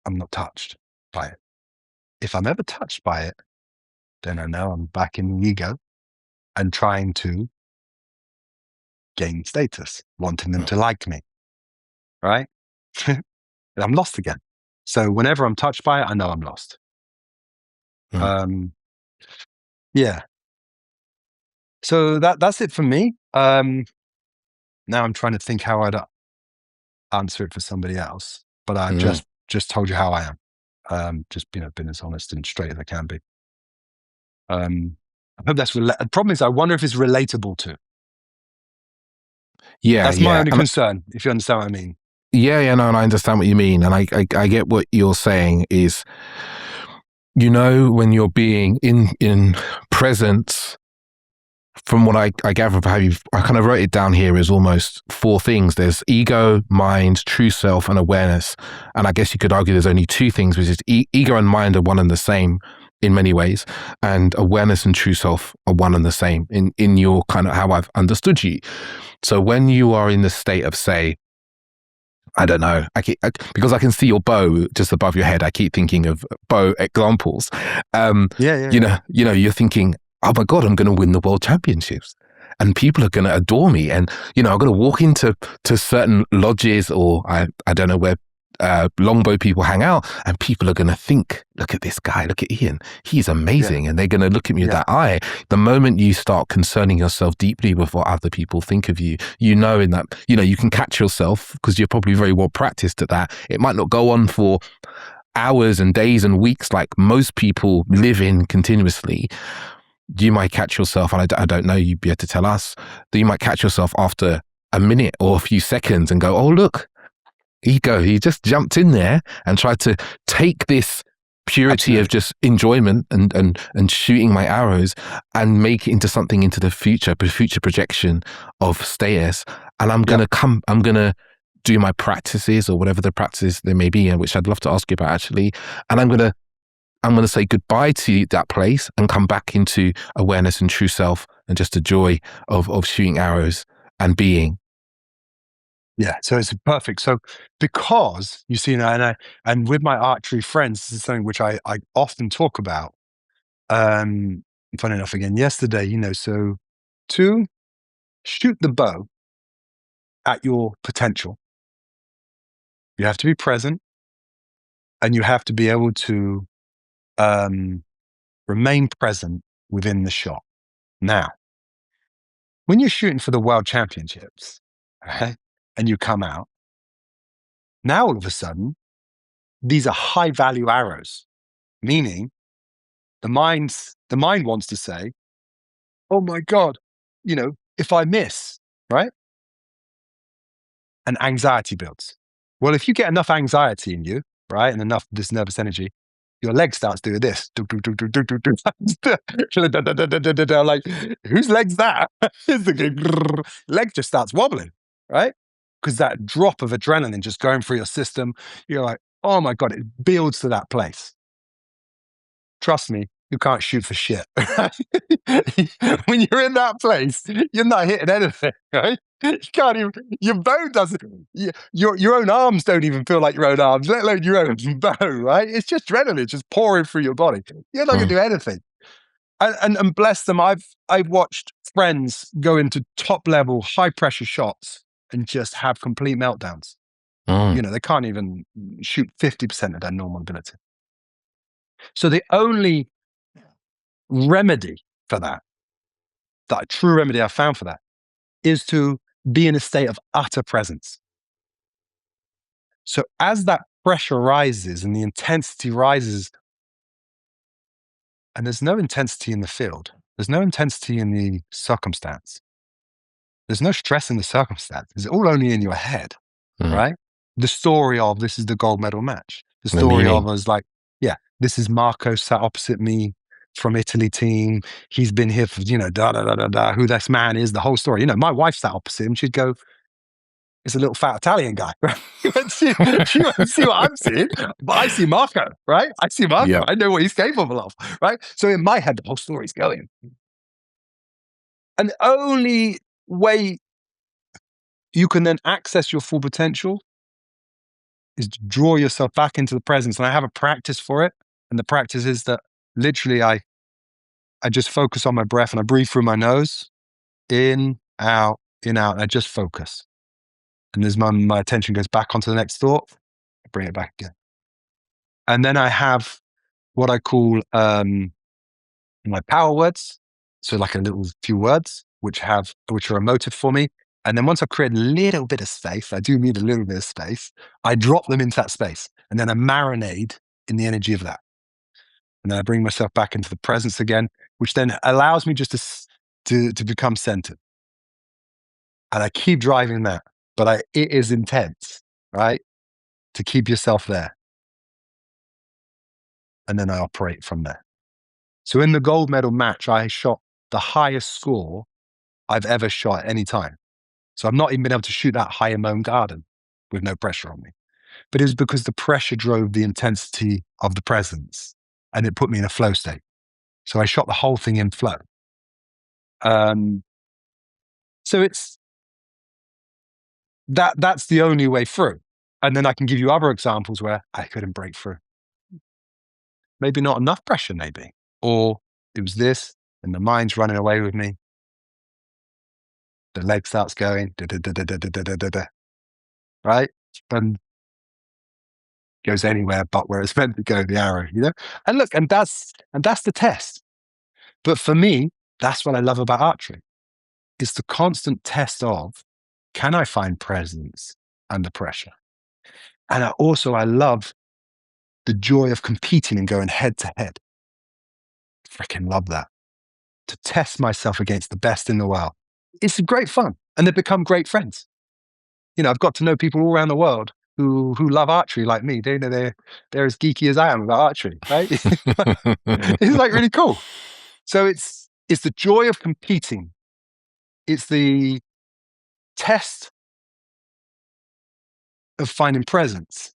I'm not touched by it. If I'm ever touched by it, then I know I'm back in the ego and trying to gain status, wanting them to like me, right? I'm lost again. So whenever I'm touched by it, I know I'm lost. Yeah. So that's it for me. Now I'm trying to think how I'd answer it for somebody else, but I've just told you how I am. Just been as honest and straight as I can be. I hope that's the problem is I wonder if it's relatable to. Yeah, that's my only concern. If you understand what I mean. Yeah, no, and I understand what you mean, and I get what you're saying is, when you're being in presence. From what I gather from how I kind of wrote it down here as almost 4 things. There's ego, mind, true self, and awareness. And I guess you could argue there's only 2 things, which is ego and mind are one and the same in many ways. And awareness and true self are one and the same in your kind of how I've understood you. So when you are in the state of, say, I don't know, because I can see your bow just above your head, I keep thinking of bow examples. You're thinking, oh my God, I'm going to win the world championships and people are going to adore me. And, I'm going to walk into certain lodges or I don't know where Longbow people hang out, and people are going to think, look at this guy, look at Ian, he's amazing. And they're going to look at me with that eye. The moment you start concerning yourself deeply with what other people think of you, in that, you can catch yourself because you're probably very well practiced at that. It might not go on for hours and days and weeks like most people live in continuously. You might catch yourself, and I don't know, you'd be able to tell us, that you might catch yourself after a minute or a few seconds and go, oh, look, he just jumped in there and tried to take this purity of just enjoyment and shooting my arrows and make it into something into the future projection of status. And I'm going to do my practices or whatever the practices there may be, which I'd love to ask you about actually. And I'm going to say goodbye to that place and come back into awareness and true self and just the joy of shooting arrows and being. Yeah, so it's perfect. So because you see, and with my archery friends, this is something which I often talk about. Funny enough, again yesterday, so to shoot the bow at your potential, you have to be present, and you have to be able to remain present within the shot. Now, when you're shooting for the world championships, right, and you come out, now all of a sudden, these are high value arrows, meaning the mind wants to say, oh my God, if I miss, right? And anxiety builds. Well, if you get enough anxiety in you, right, and enough this nervous energy, your leg starts doing this. Like, whose leg's that? Leg just starts wobbling, right? Because that drop of adrenaline just going through your system, you're like, oh my God, it builds to that place. Trust me, you can't shoot for shit. When you're in that place, you're not hitting anything, right? You can't even, your bow doesn't, your own arms don't even feel like your own arms, let alone your own bow, right? It's just adrenaline just pouring through your body. You're not going to do anything. And bless them, I've watched friends go into top level, high pressure shots and just have complete meltdowns. They can't even shoot 50% of their normal ability. So the only remedy for that true remedy I found for that, is to be in a state of utter presence. So as that pressure rises and the intensity rises, and there's no intensity in the field, there's no intensity in the circumstance, there's no stress in the circumstance, it's all only in your head, right? The story of this is the gold medal match. The story of us like, this is Marco sat opposite me from Italy team. He's been here for, who this man is, the whole story. My wife sat opposite him. She'd go, it's a little fat Italian guy. she won't see what I'm seeing, but I see Marco, right? I see Marco. Yeah. I know what he's capable of, right? So in my head, the whole story's going. And the only way you can then access your full potential is to draw yourself back into the presence. And I have a practice for it. And the practice is that literally I just focus on my breath and I breathe through my nose, in, out, and I just focus. And as my attention goes back onto the next thought, I bring it back again. And then I have what I call my power words. So like a little few words, which are emotive for me. And then once I create a little bit of space, I do need a little bit of space, I drop them into that space. And then I marinate in the energy of that. And then I bring myself back into the presence again, which then allows me just to become centered. And I keep driving that, but it is intense, right? To keep yourself there. And then I operate from there. So in the gold medal match, I shot the highest score I've ever shot at any time. So I've not even been able to shoot that high in my own garden with no pressure on me. But it was because the pressure drove the intensity of the presence and it put me in a flow state. So I shot the whole thing in flow. So it's that's the only way through. And then I can give you other examples where I couldn't break through. Maybe not enough pressure, maybe. Or it was this, and the mind's running away with me. The leg starts going, right? And goes anywhere but where it's meant to go, the arrow, And look, and that's the test. But for me, that's what I love about archery. It's the constant test of, can I find presence under pressure? And I love the joy of competing and going head to head. Freaking love that. To test myself against the best in the world. It's great fun. And they become great friends. I've got to know people all around the world who love archery like me. They're as geeky as I am about archery, right? It's like really cool. So it's the joy of competing. It's the test of finding presence.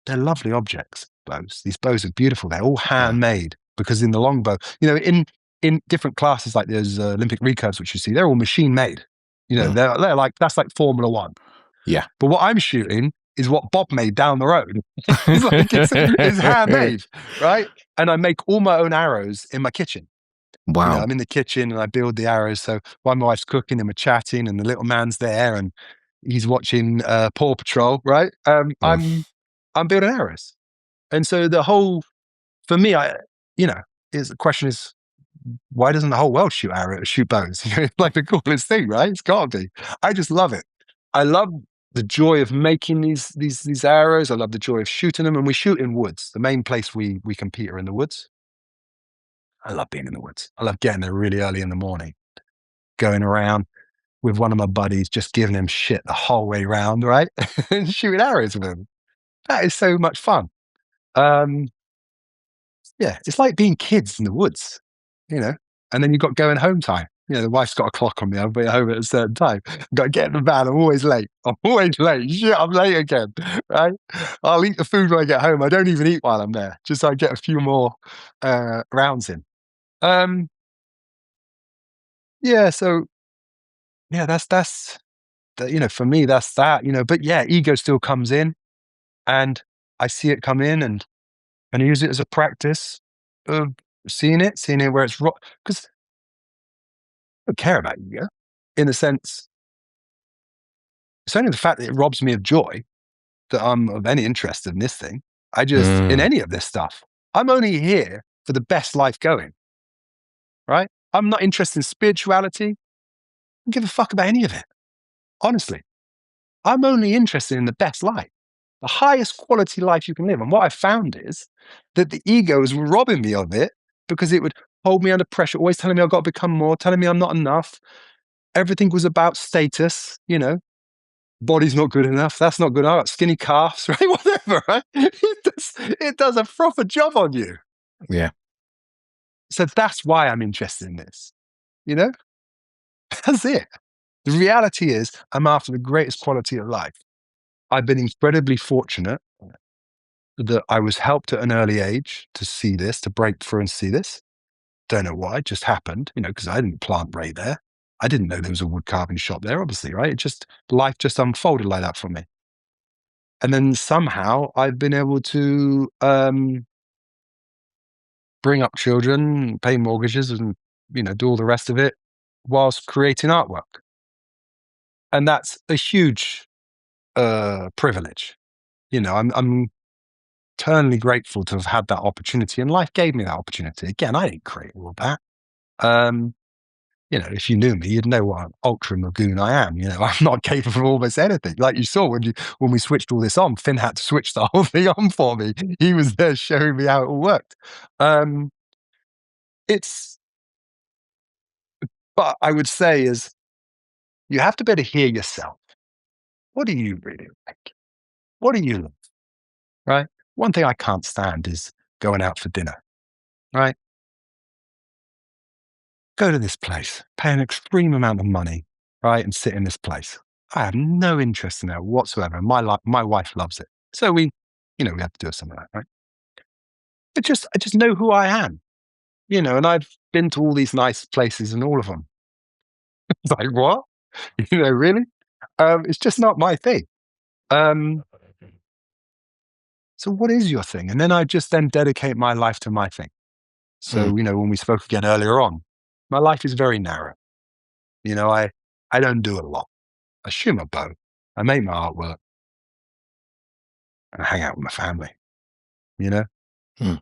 They're lovely objects, bows. These bows are beautiful. They're all handmade because in the longbow, in different classes like those Olympic recurves, which you see, they're all machine made. They're like, that's like Formula One. Yeah. But what I'm shooting is what Bob made down the road. It's handmade, right? And I make all my own arrows in my kitchen. Wow. I'm in the kitchen and I build the arrows. So while my wife's cooking and we're chatting and the little man's there and he's watching Paw Patrol, right? I'm building arrows. And so for me, the question is, why doesn't the whole world shoot bows? It's like the coolest thing, right? It's got to be. I just love it. I love the joy of making these arrows. I love the joy of shooting them. And we shoot in woods. The main place we compete are in the woods. I love being in the woods. I love getting there really early in the morning, going around with one of my buddies, just giving him shit the whole way around, right? And shooting arrows with him. That is so much fun. Yeah, it's like being kids in the woods, and then you've got going home time. The wife's got a clock on me. I'll be home at a certain time. I've got to get in the van. I'm always late. Shit, I'm late again, right? I'll eat the food when I get home. I don't even eat while I'm there, just so I get a few more rounds in. Yeah, so yeah, that's for me, that's that, but yeah, ego still comes in and I see it come in and I use it as a practice of seeing it where it's wrong. Because I don't care about ego in the sense, it's only the fact that it robs me of joy that I'm of any interest in this thing. In any of this stuff, I'm only here for the best life going, right? I'm not interested in spirituality. I don't give a fuck about any of it. Honestly, I'm only interested in the best life, the highest quality life you can live. And what I found is that the ego is robbing me of it because it would hold me under pressure, always telling me I've got to become more, telling me I'm not enough. Everything was about status, body's not good enough. That's not good. I got skinny calves, right? Whatever, right? It does a proper job on you. Yeah. So that's why I'm interested in this, That's it. The reality is I'm after the greatest quality of life. I've been incredibly fortunate that I was helped at an early age to see this, to break through and see this. Don't know why, it just happened, because I didn't plant right there. I didn't know there was a wood carving shop there, obviously, right? Life just unfolded like that for me. And then somehow I've been able to bring up children, pay mortgages and, do all the rest of it whilst creating artwork. And that's a huge privilege. I'm eternally grateful to have had that opportunity, and life gave me that opportunity. Again, I didn't create all of that. If you knew me, you'd know what an ultra magoon I am. I'm not capable of almost anything. Like you saw when we switched all this on, Finn had to switch the whole thing on for me. He was there showing me how it all worked. But I would say is you have to be able to hear yourself. What do you really like? What do you love? Right? One thing I can't stand is going out for dinner. Right? Go to this place, pay an extreme amount of money, right, and sit in this place. I have no interest in that whatsoever. My wife loves it. So we have to do something like that, right? But I just know who I am, and I've been to all these nice places and all of them. It's like, what? Really? It's just not my thing. So what is your thing? And then I just then dedicate my life to my thing. So, when we spoke again earlier on, my life is very narrow. I don't do a lot. I shoot my bow. I make my artwork. and hang out with my family. You know, Mm.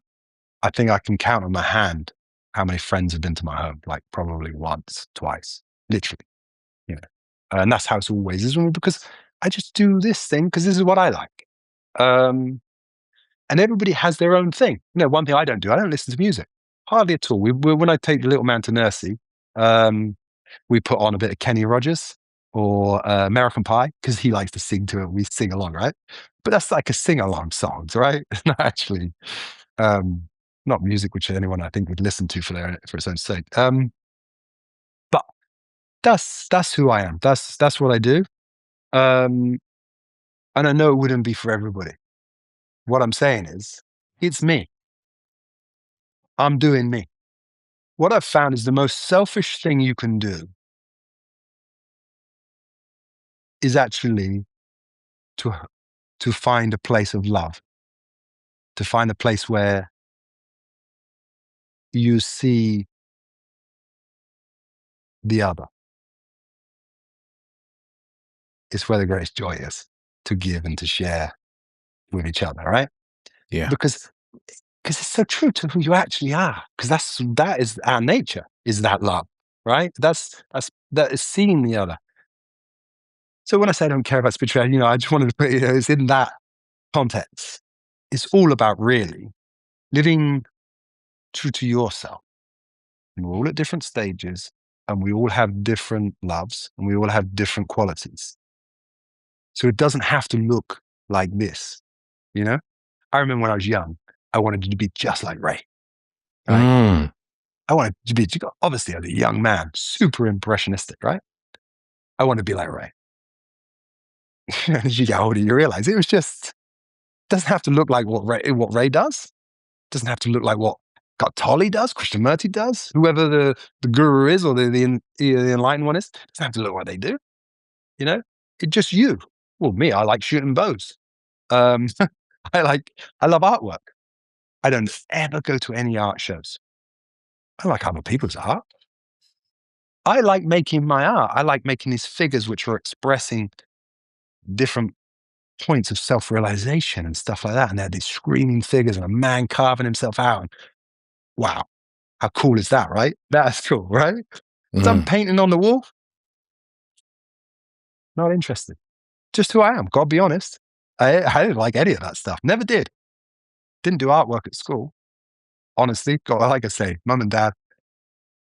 I think I can count on my hand how many friends have been to my home, like probably once, twice, literally. You know, and that's how it's always is because I just do this thing because this is what I like. And everybody has their own thing. One thing I don't do, I don't listen to music hardly at all. When I take the little man to nursery, we put on a bit of Kenny Rogers or American Pie because he likes to sing to it. We sing along, right? But that's like a sing along songs, right? Not actually, not music which anyone I think would listen to for its own sake. But that's who I am. That's what I do. And I know it wouldn't be for everybody. What I'm saying is, it's me. I'm doing me. What I've found is the most selfish thing you can do is actually to find a place of love, to find a place where you see the other. It's where the greatest joy is, to give and to share with each other, right? Yeah. Because it's so true to who you actually are. Because that is our nature, is that love, right? That is seeing the other. So when I say I don't care about spirituality, I just wanted to put it's in that context. It's all about really living true to yourself. And we're all at different stages, and we all have different loves, and we all have different qualities. So it doesn't have to look like this, you know? I remember when I was young, I wanted to be just like Ray, right? Mm. I wanted to be, obviously, as a young man, super impressionistic, right? I wanted to be like Ray. And as you get older, you realize it doesn't have to look like what Ray does. Doesn't have to look like what Tolle does, Krishnamurti does, whoever the guru is or the enlightened one is. Doesn't have to look what they do. It's just you. Well, me, I like shooting bows. I love artwork. I don't ever go to any art shows. I like other people's art. I like making my art. I like making these figures which are expressing different points of self-realization and stuff like that. And they're these screaming figures and a man carving himself out. And wow, how cool is that, right? That's cool, right? Some painting on the wall, not interested. Just who I am, gotta be honest. I didn't like any of that stuff. Never did. Didn't do artwork at school. Honestly, like I say, mum and dad,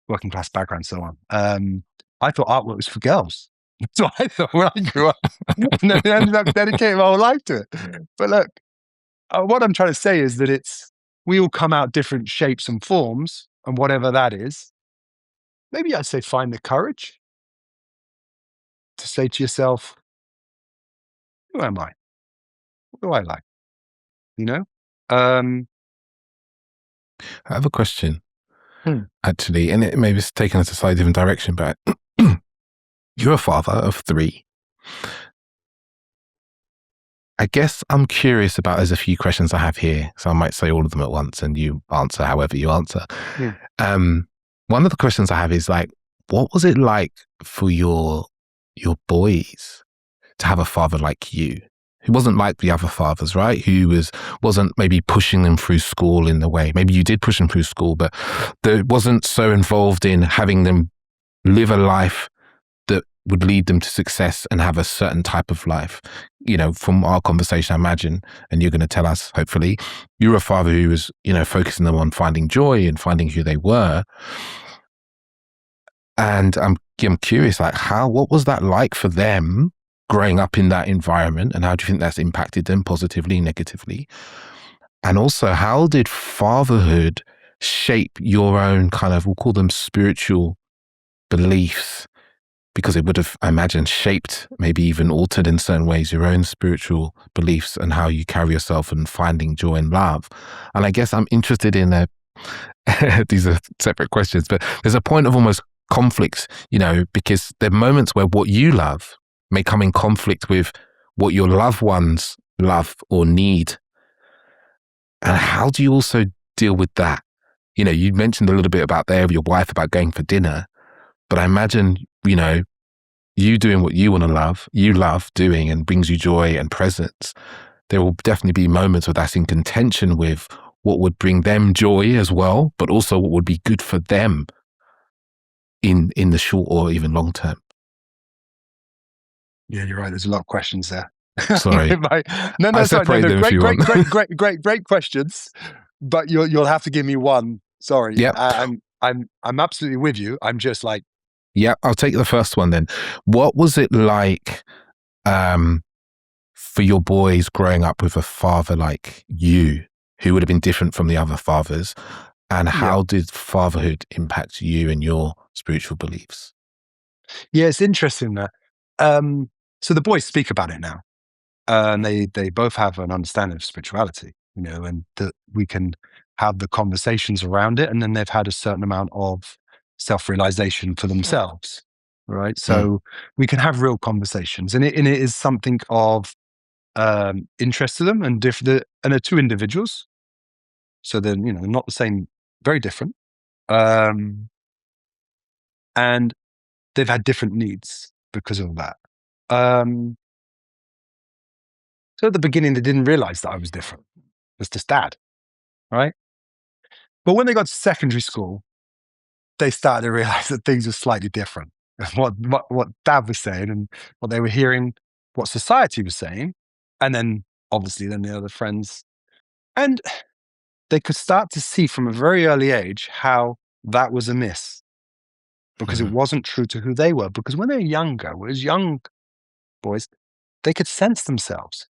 working class background, so on. I thought artwork was for girls. That's what I thought when I grew up. And then I ended up dedicating my whole life to it. But look, what I'm trying to say is that we all come out different shapes and forms, and whatever that is, maybe I'd say find the courage to say to yourself, who am I? What do I like? Um, I have a question, Hmm. actually, and it maybe it's taken us a slightly different direction, but you're a father of 3. I guess I'm curious about, there's a few questions I have here, so I might say all of them at once and you answer however you answer. One of the questions I have is like, what was it like for your boys to have a father like you, who wasn't like the other fathers, right? Who wasn't maybe pushing them through school in the way. Maybe you did push them through school, but that wasn't so involved in having them live a life that would lead them to success and have a certain type of life. From our conversation, I imagine, and you're going to tell us, hopefully, you're a father who was, focusing them on finding joy and finding who they were. And I'm curious, like, what was that like for them growing up in that environment, and how do you think that's impacted them positively, negatively? And also, how did fatherhood shape your own kind of, we'll call them spiritual beliefs? Because it would have, I imagine, shaped, maybe even altered in certain ways, your own spiritual beliefs and how you carry yourself and finding joy and love. And I guess I'm interested in these are separate questions, but there's a point of almost conflict, because there are moments where what you love may come in conflict with what your loved ones love or need. And how do you also deal with that? You mentioned a little bit about your wife, about going for dinner, but I imagine, you doing what you want to love, you love doing and brings you joy and presence. there will definitely be moments where that's in contention with what would bring them joy as well, but also what would be good for them in the short or even long term. Yeah, you're right. There's a lot of questions there. Sorry. No, I sorry. separate them if Great, you great, want. great questions. But you'll have to give me one. Sorry. Yep. I'm absolutely with you. I'm just like, Yeah, I'll take the first one then. What was it like for your boys growing up with a father like you, who would have been different from the other fathers? And how did fatherhood impact you and your spiritual beliefs? yeah, it's interesting that. So the boys speak about it now, and they both have an understanding of spirituality, and that we can have the conversations around it, and then they've had a certain amount of self-realization for themselves, right? So we can have real conversations, and it is something of interest to them, and they're two individuals, so they're not the same, very different, and they've had different needs because of that. Um, so at the beginning, they didn't realize that I was different. It's just dad, right? But when they got to secondary school, they started to realize that things were slightly different. What dad was saying and what they were hearing, what society was saying, and then obviously then the other friends. And they could start to see from a very early age how that was amiss because it wasn't true to who they were. Because when they were younger, as young boys, they could sense themselves.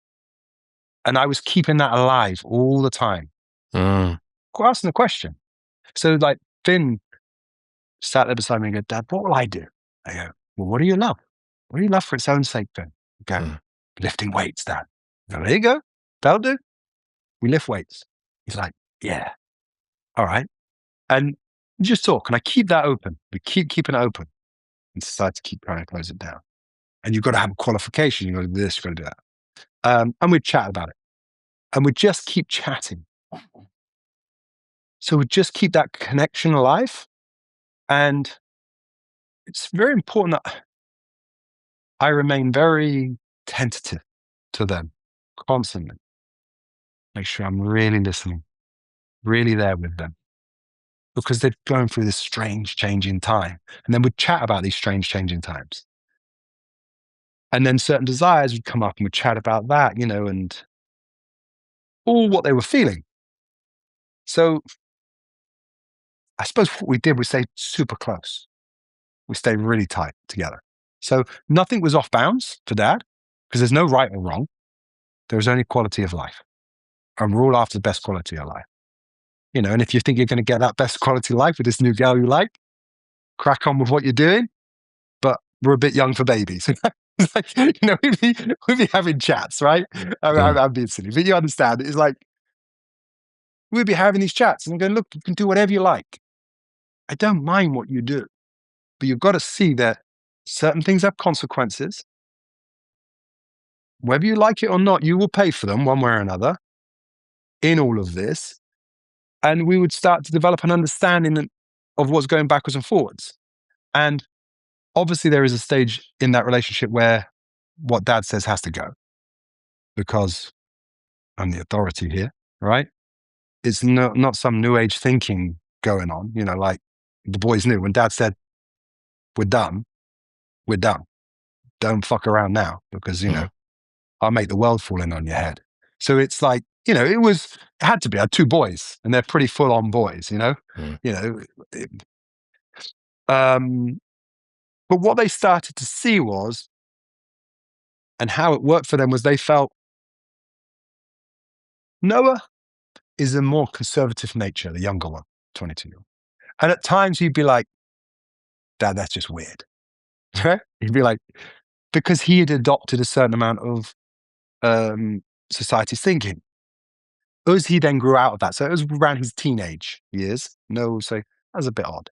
And I was keeping that alive all the time. Asking the question. So like Finn sat there beside me and go, Dad, what will I do? I go, well, what do you love? What do you love for its own sake, Finn? I go, lifting weights, Dad. I go, there you go. That'll do. We lift weights. He's like, yeah. All right. And we just talk. And I keep that open. We keep keeping it open. And decide to keep trying to close it down. And you've got to have a qualification. You've got to do this, you've got to do that. And we'd chat about it. And we'd just keep chatting. So we'd just keep that connection alive. And it's very important that I remain very tentative to them constantly. Make sure I'm really listening, really there with them, because they're going through this strange changing time. And then we'd chat about these strange changing times. And then certain desires would come up and we'd chat about that, and all what they were feeling. So I suppose what we did was stay super close. We stayed really tight together. So nothing was off bounds for Dad, because there's no right or wrong. There was only quality of life. And we're all after the best quality of life. And if you think you're going to get that best quality of life with this new girl you like, crack on with what you're doing. But we're a bit young for babies. It's like, we'd be having chats, right? I'm being silly, but you understand. It's like, we'd be having these chats and I'm going, look, you can do whatever you like. I don't mind what you do, but you've got to see that certain things have consequences. Whether you like it or not, you will pay for them one way or another in all of this. And we would start to develop an understanding of what's going backwards and forwards. And obviously there is a stage in that relationship where what Dad says has to go, because I'm the authority here, right? It's not some new age thinking going on, like the boys knew when Dad said, we're done. Don't fuck around now, because, I'll make the world fall in on your head. So it's like, it had to be. I had two boys and they're pretty full on boys, but what they started to see was, and how it worked for them was, they felt Noah is a more conservative nature, the younger one, 22-year-old. And at times he'd be like, Dad, that's just weird. He'd be like, because he had adopted a certain amount of society's thinking. As he then grew out of that, so it was around his teenage years, Noah would say, that's a bit odd.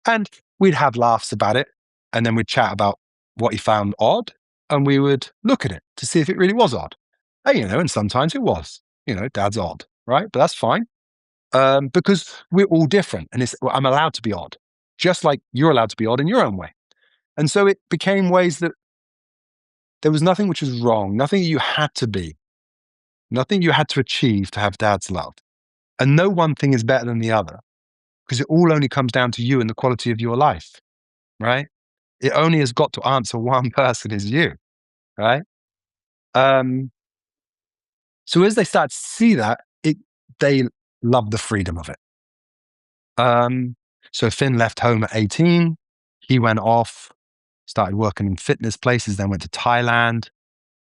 And we'd have laughs about it, and then we'd chat about what he found odd, and we would look at it to see if it really was odd. And sometimes it was, Dad's odd, right? But that's fine, because we're all different, and I'm allowed to be odd, just like you're allowed to be odd in your own way. And so it became ways that there was nothing which was wrong, nothing you had to be. Nothing you had to achieve to have dad's love. And no one thing is better than the other, because it all only comes down to you and the quality of your life, right? It only has got to answer one person, is you, right? So as they start to see that, they love the freedom of it. So Finn left home at 18. He went off, started working in fitness places, then went to Thailand,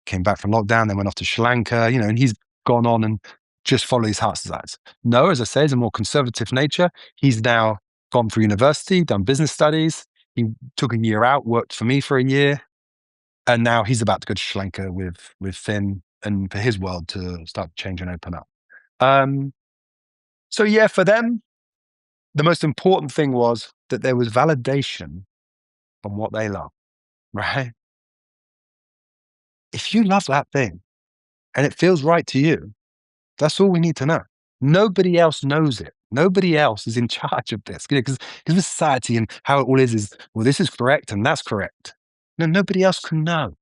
came back from lockdown, then went off to Sri Lanka, and he's gone on and just followed his heart's desires. Noah, as I say, is a more conservative nature. He's now gone through university, done business studies. He took a year out, worked for me for a year. And now he's about to go to Sri Lanka with Finn and for his world to start to change and open up. So yeah, for them, the most important thing was that there was validation on what they love, right? If you love that thing and it feels right to you, that's all we need to know. Nobody else knows it. Nobody else is in charge of this. Because with society and how it all is, well, this is correct and that's correct. No, nobody else can know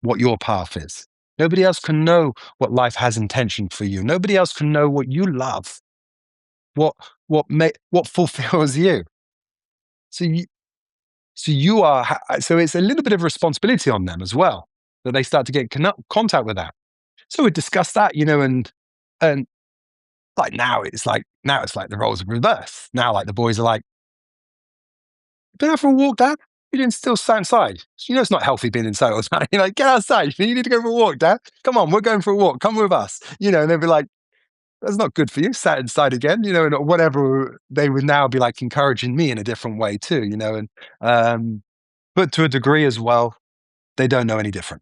what your path is. Nobody else can know what life has intention for you. Nobody else can know what you love, what fulfills you. So it's a little bit of responsibility on them as well, that they start to get contact with that. So we discussed that, and like now it's like the roles are reversed. Now like the boys are like, been out for a walk, Dad? You didn't still stay inside. It's not healthy being inside all the time. You're like, get outside. You need to go for a walk, Dad. Come on, we're going for a walk. Come with us. And they'd be like, that's not good for you. Sat inside again, and whatever. They would now be like encouraging me in a different way too, and but to a degree as well, they don't know any different.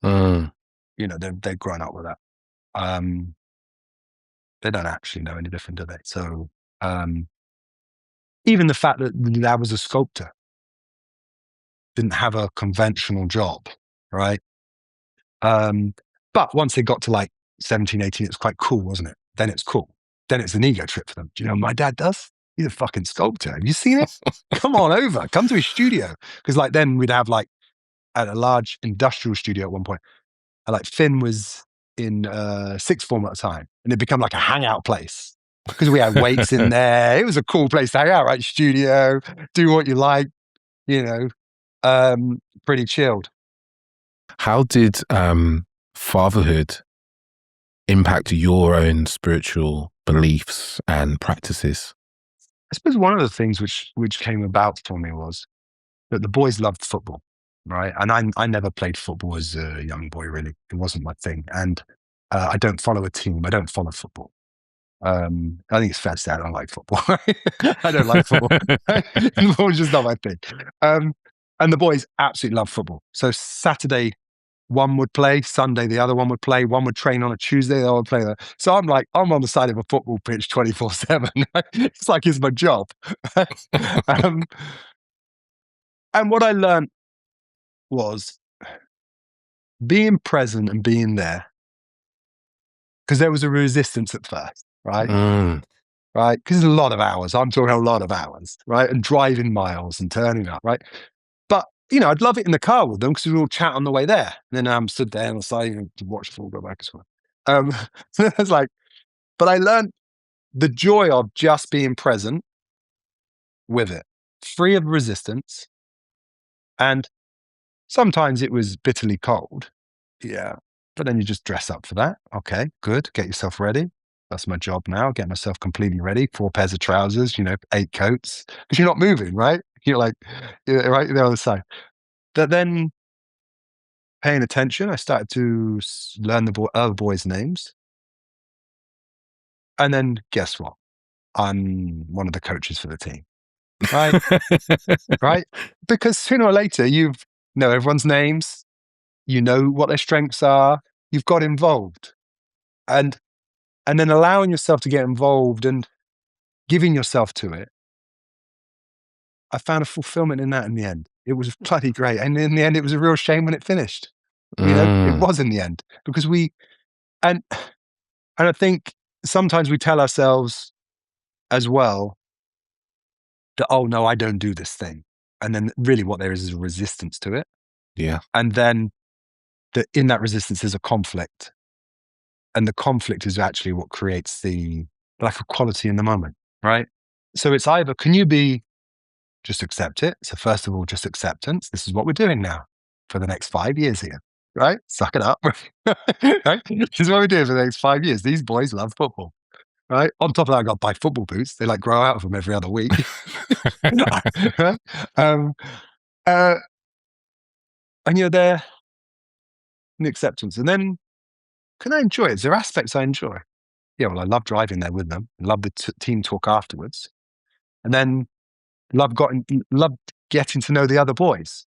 They've grown up with that. They don't actually know any different, do they? So even the fact that Dad was a sculptor, didn't have a conventional job, right? But once they got to like 17, 18, it's quite cool, wasn't it? Then it's cool. Then it's an ego trip for them. Do you know what my dad does? He's a fucking sculptor. Have you seen it? Come on over. Come to his studio. Because like then we'd have like at a large industrial studio at one point, like Finn was in sixth form at the time, and it became like a hangout place because we had weights in there. It was a cool place to hang out, right? Studio, do what you like, pretty chilled. How did fatherhood impact your own spiritual beliefs and practices? I suppose one of the things which came about for me was that the boys loved football, right? And I never played football as a young boy, really. It wasn't my thing. And I don't follow a team. I don't follow football. I think it's fair to say I don't like football. I don't like football. Football's just not my thing. And the boys absolutely love football. So Saturday, one would play, Sunday, the other one would play, one would train on a Tuesday, the other would play there. So I'm on the side of a football pitch 24/7. It's like it's my job. And what I learned was being present and being there, because there was a resistance at first, right? Right? Because it's a lot of hours. I'm talking a lot of hours, right? And driving miles and turning up, right? But, I'd love it in the car with them because we'd all chat on the way there. And then I'm stood there on the side to watch the ball go back as well. So it's like, but I learned the joy of just being present with it, free of resistance. And sometimes it was bitterly cold. Yeah. But then you just dress up for that. Okay, good. Get yourself ready. That's my job now. Get myself completely ready. 4 pairs of trousers, 8 coats. Because you're not moving, right? You're like, right there on the side. But then paying attention, I started to learn the other boys' names. And then guess what? I'm one of the coaches for the team. Right? Right? Because sooner or later, you know everyone's names. You know what their strengths are. You've got involved. And then allowing yourself to get involved and giving yourself to it, I found a fulfillment in that in the end. It was bloody great. And in the end, it was a real shame when it finished. It was in the end because and I think sometimes we tell ourselves as well that, oh no, I don't do this thing. And then really what there is a resistance to it. Yeah. And then in that resistance is a conflict. And the conflict is actually what creates the lack of quality in the moment, right? So it's either, can you just accept it? So first of all, just acceptance. This is what we're doing now for the next 5 years here, right? Suck it up. Right? This is what we're doing for the next 5 years. These boys love football, right? On top of that, I got to buy football boots. They like grow out of them every other week. um, and you're there in the acceptance. And then, can I enjoy it? Is there aspects I enjoy? Yeah, well, I love driving there with them. I love the team talk afterwards. And then loved getting to know the other boys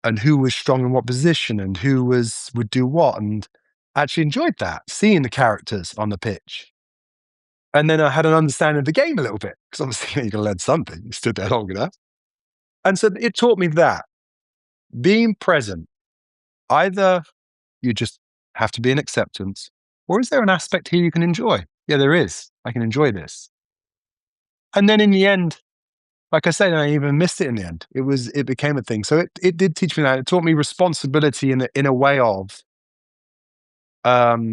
and who was strong in what position and who would do what, and actually enjoyed that, seeing the characters on the pitch. And then I had an understanding of the game a little bit, because obviously you can learn something. You stood there long enough. And so it taught me that being present, either you just have to be in acceptance, or is there an aspect here you can enjoy? Yeah, there is. I can enjoy this. And then in the end, like I said, I even missed it in the end. It became a thing. So it did teach me that. It taught me responsibility in a way of not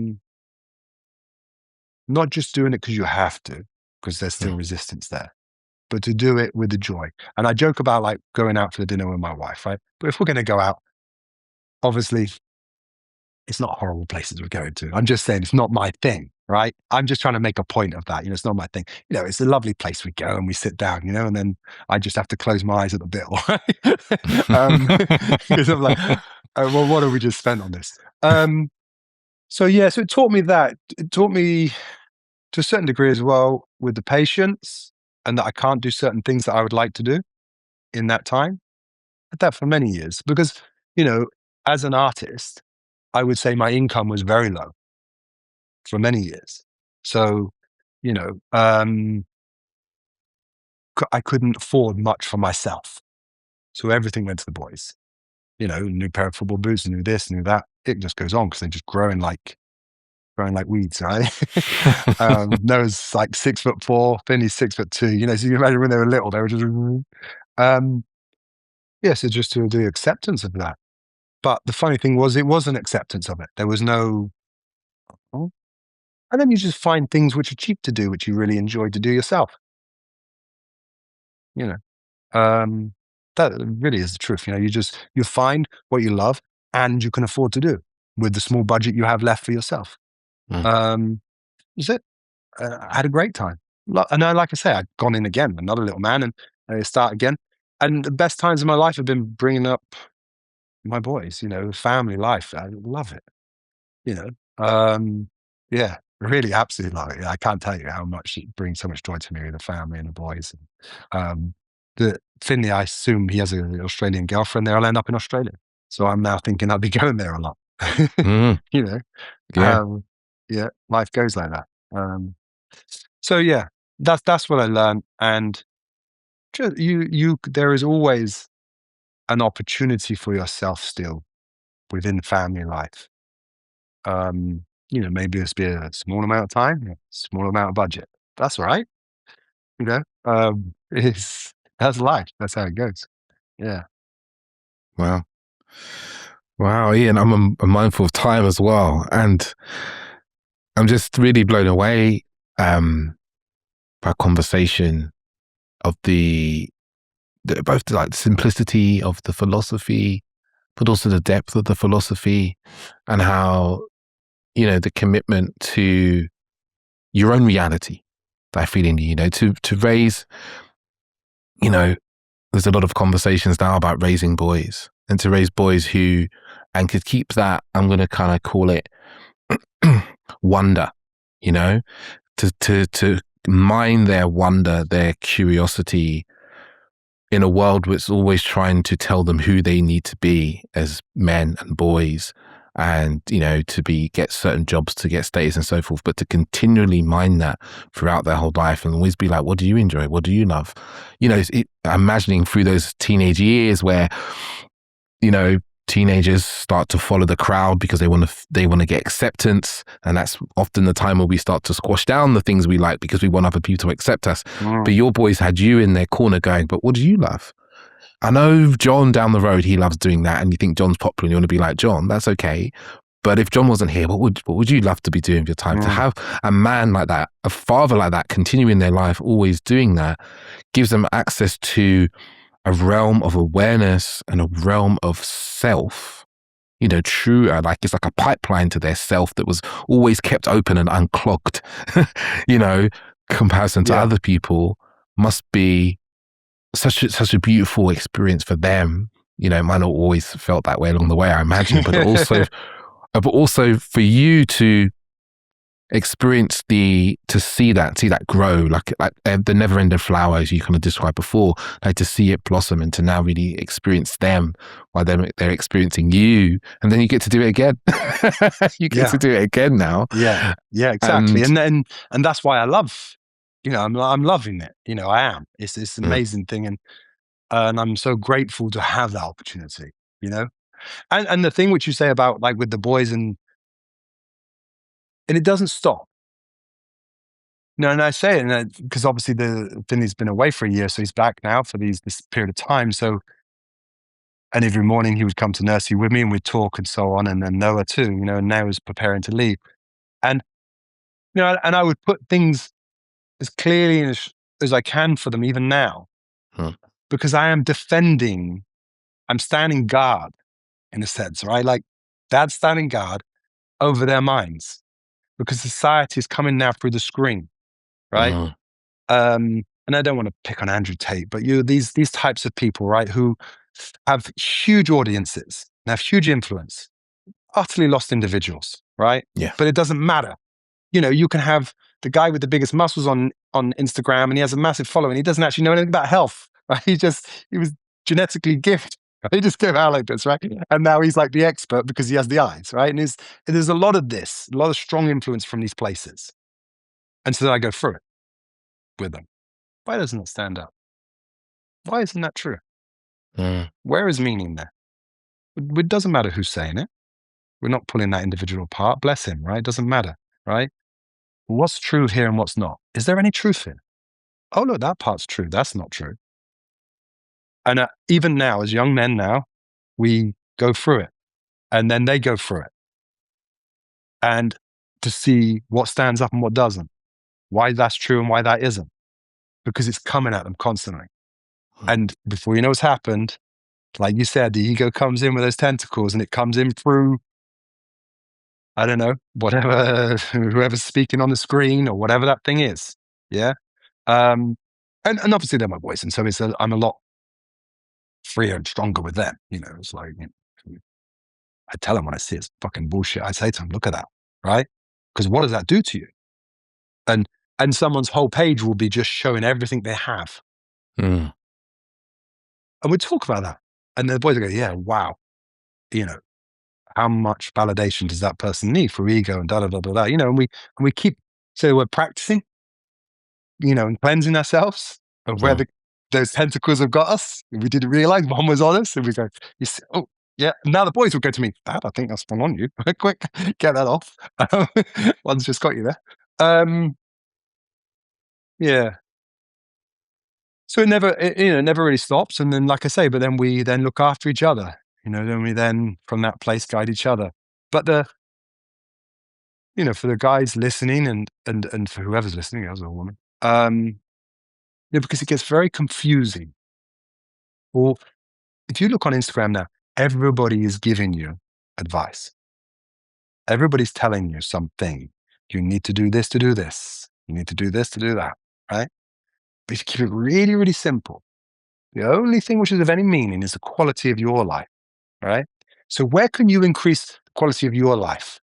just doing it because you have to, because there's still resistance there, but to do it with the joy. And I joke about like going out for the dinner with my wife, right? But if we're going to go out, obviously it's not horrible places we're going to. I'm just saying it's not my thing, right? I'm just trying to make a point of that. It's not my thing. It's a lovely place we go and we sit down, and then I just have to close my eyes at the bill. Because I'm like, well, what have we just spent on this? So it taught me that. It taught me to a certain degree as well with the patience, and that I can't do certain things that I would like to do in that time. I had that for many years because, as an artist, I would say my income was very low for many years. So, I couldn't afford much for myself. So everything went to the boys. New pair of football boots, new this, new that. It just goes on because they're just growing like weeds, right? Noah's like 6'4", Finney's 6'2". So you can imagine when they were little, they were just so just to the acceptance of that. But the funny thing was, it was an acceptance of it. There was no, and then you just find things which are cheap to do, which you really enjoy to do yourself. That really is the truth. You find what you love and you can afford to do with the small budget you have left for yourself. That's it. I had a great time. And like I say, I'd gone in again, another little man, and I start again. And the best times of my life have been bringing up my boys, family life. I love it. Really, absolutely love it. I can't tell you how much it brings so much joy to me with the family and the boys. The Finley, I assume he has an Australian girlfriend there. I'll end up in Australia. So I'm now thinking I'll be going there a lot. Yeah. Life goes like that. That's what I learned. And there is always an opportunity for yourself still within family life. Maybe it's be a small amount of time, small amount of budget. That's all right. That's life. That's how it goes. Yeah. Wow. Ian, I'm mindful of time as well. And I'm just really blown away by conversation of both the simplicity of the philosophy, but also the depth of the philosophy, and how, the commitment to your own reality that I feel in you, to raise, there's a lot of conversations now about raising boys, and to raise boys and could keep that, I'm going to kind of call it wonder, to mine their wonder, their curiosity in a world which is always trying to tell them who they need to be as men and boys, and to get certain jobs, to get status and so forth, but to continually mine that throughout their whole life and always be like, what do you enjoy? What do you love? Imagining through those teenage years where, teenagers start to follow the crowd because they want to get acceptance, and that's often the time where we start to squash down the things we like because we want other people to accept us. But your boys had you in their corner going, but what do you love? I know John down the road, he loves doing that, and you think John's popular and you want to be like John. That's okay, But if John wasn't here, what would you love to be doing with your time? To have a man like that, a father like that, continuing their life, always doing that, gives them access to a realm of awareness and a realm of self, true, like it's like a pipeline to their self that was always kept open and unclogged, comparison to other people must be such a beautiful experience for them. It might not always felt that way along the way, I imagine, but also for you to experience to see that grow, like the never-ending flower, as you kind of described before, like to see it blossom and to now really experience them while they're experiencing you, and then you get to do it again. You get to do it again now. Yeah, exactly. And that's why I love, I'm loving it. I am. It's an amazing thing, and I'm so grateful to have that opportunity. And the thing which you say about like with the boys and it doesn't stop. No, and I say it because obviously Finley's been away for a year, so he's back now for this period of time. So, and every morning he would come to nursery with me and we'd talk and so on, and then Noah too, and now he's preparing to leave. And, and I would put things as clearly as I can for them even now, because I'm standing guard in a sense, right? Like Dad's standing guard over their minds because society is coming now through the screen. Right. And I don't want to pick on Andrew Tate, but these types of people, right, who have huge audiences and have huge influence, utterly lost individuals, right? Yeah. But it doesn't matter. You can have the guy with the biggest muscles on Instagram and he has a massive following. He doesn't actually know anything about health, right? He was genetically gifted. He just came out like this, right? And now he's like the expert because he has the eyes, right? And there's a lot of strong influence from these places. And so then I go through it with them. Why doesn't it stand up? Why isn't that true? Where is meaning there? It doesn't matter who's saying it. We're not pulling that individual apart. Bless him, right? It doesn't matter, right? What's true here and what's not? Is there any truth here? Oh, look, that part's true. That's not true. And even now, as young men now, we go through it. And then they go through it. And to see what stands up and what doesn't. Why that's true and why that isn't. Because it's coming at them constantly. And before you know what's happened, like you said, the ego comes in with those tentacles and it comes in through, I don't know, whoever's speaking on the screen or whatever that thing is. Yeah. And obviously they're my boys. And so I'm a lot freer and stronger with them. It's like, I tell them when I see it's fucking bullshit. I say to them, look at that. Right. Because what does that do to you? And someone's whole page will be just showing everything they have. And we talk about that. And the boys will go, yeah, wow. How much validation does that person need for ego and da-da-da-da-da, and we keep, so we're practicing, and cleansing ourselves of where those tentacles have got us. We didn't realize one was on us. And we go, you see, oh, yeah. Now the boys will go to me, Dad, I think that's one on you. Quick, get that off. One's just got you there. Yeah. So it never really stops. And then, like I say, but then we then look after each other, then we then from that place guide each other. But for the guys listening and for whoever's listening, as a woman, because it gets very confusing. Or if you look on Instagram now, everybody is giving you advice. Everybody's telling you something. You need to do this to do this. You need to do this to do that, right? But if you keep it really, really simple, the only thing which is of any meaning is the quality of your life, right? So where can you increase the quality of your life?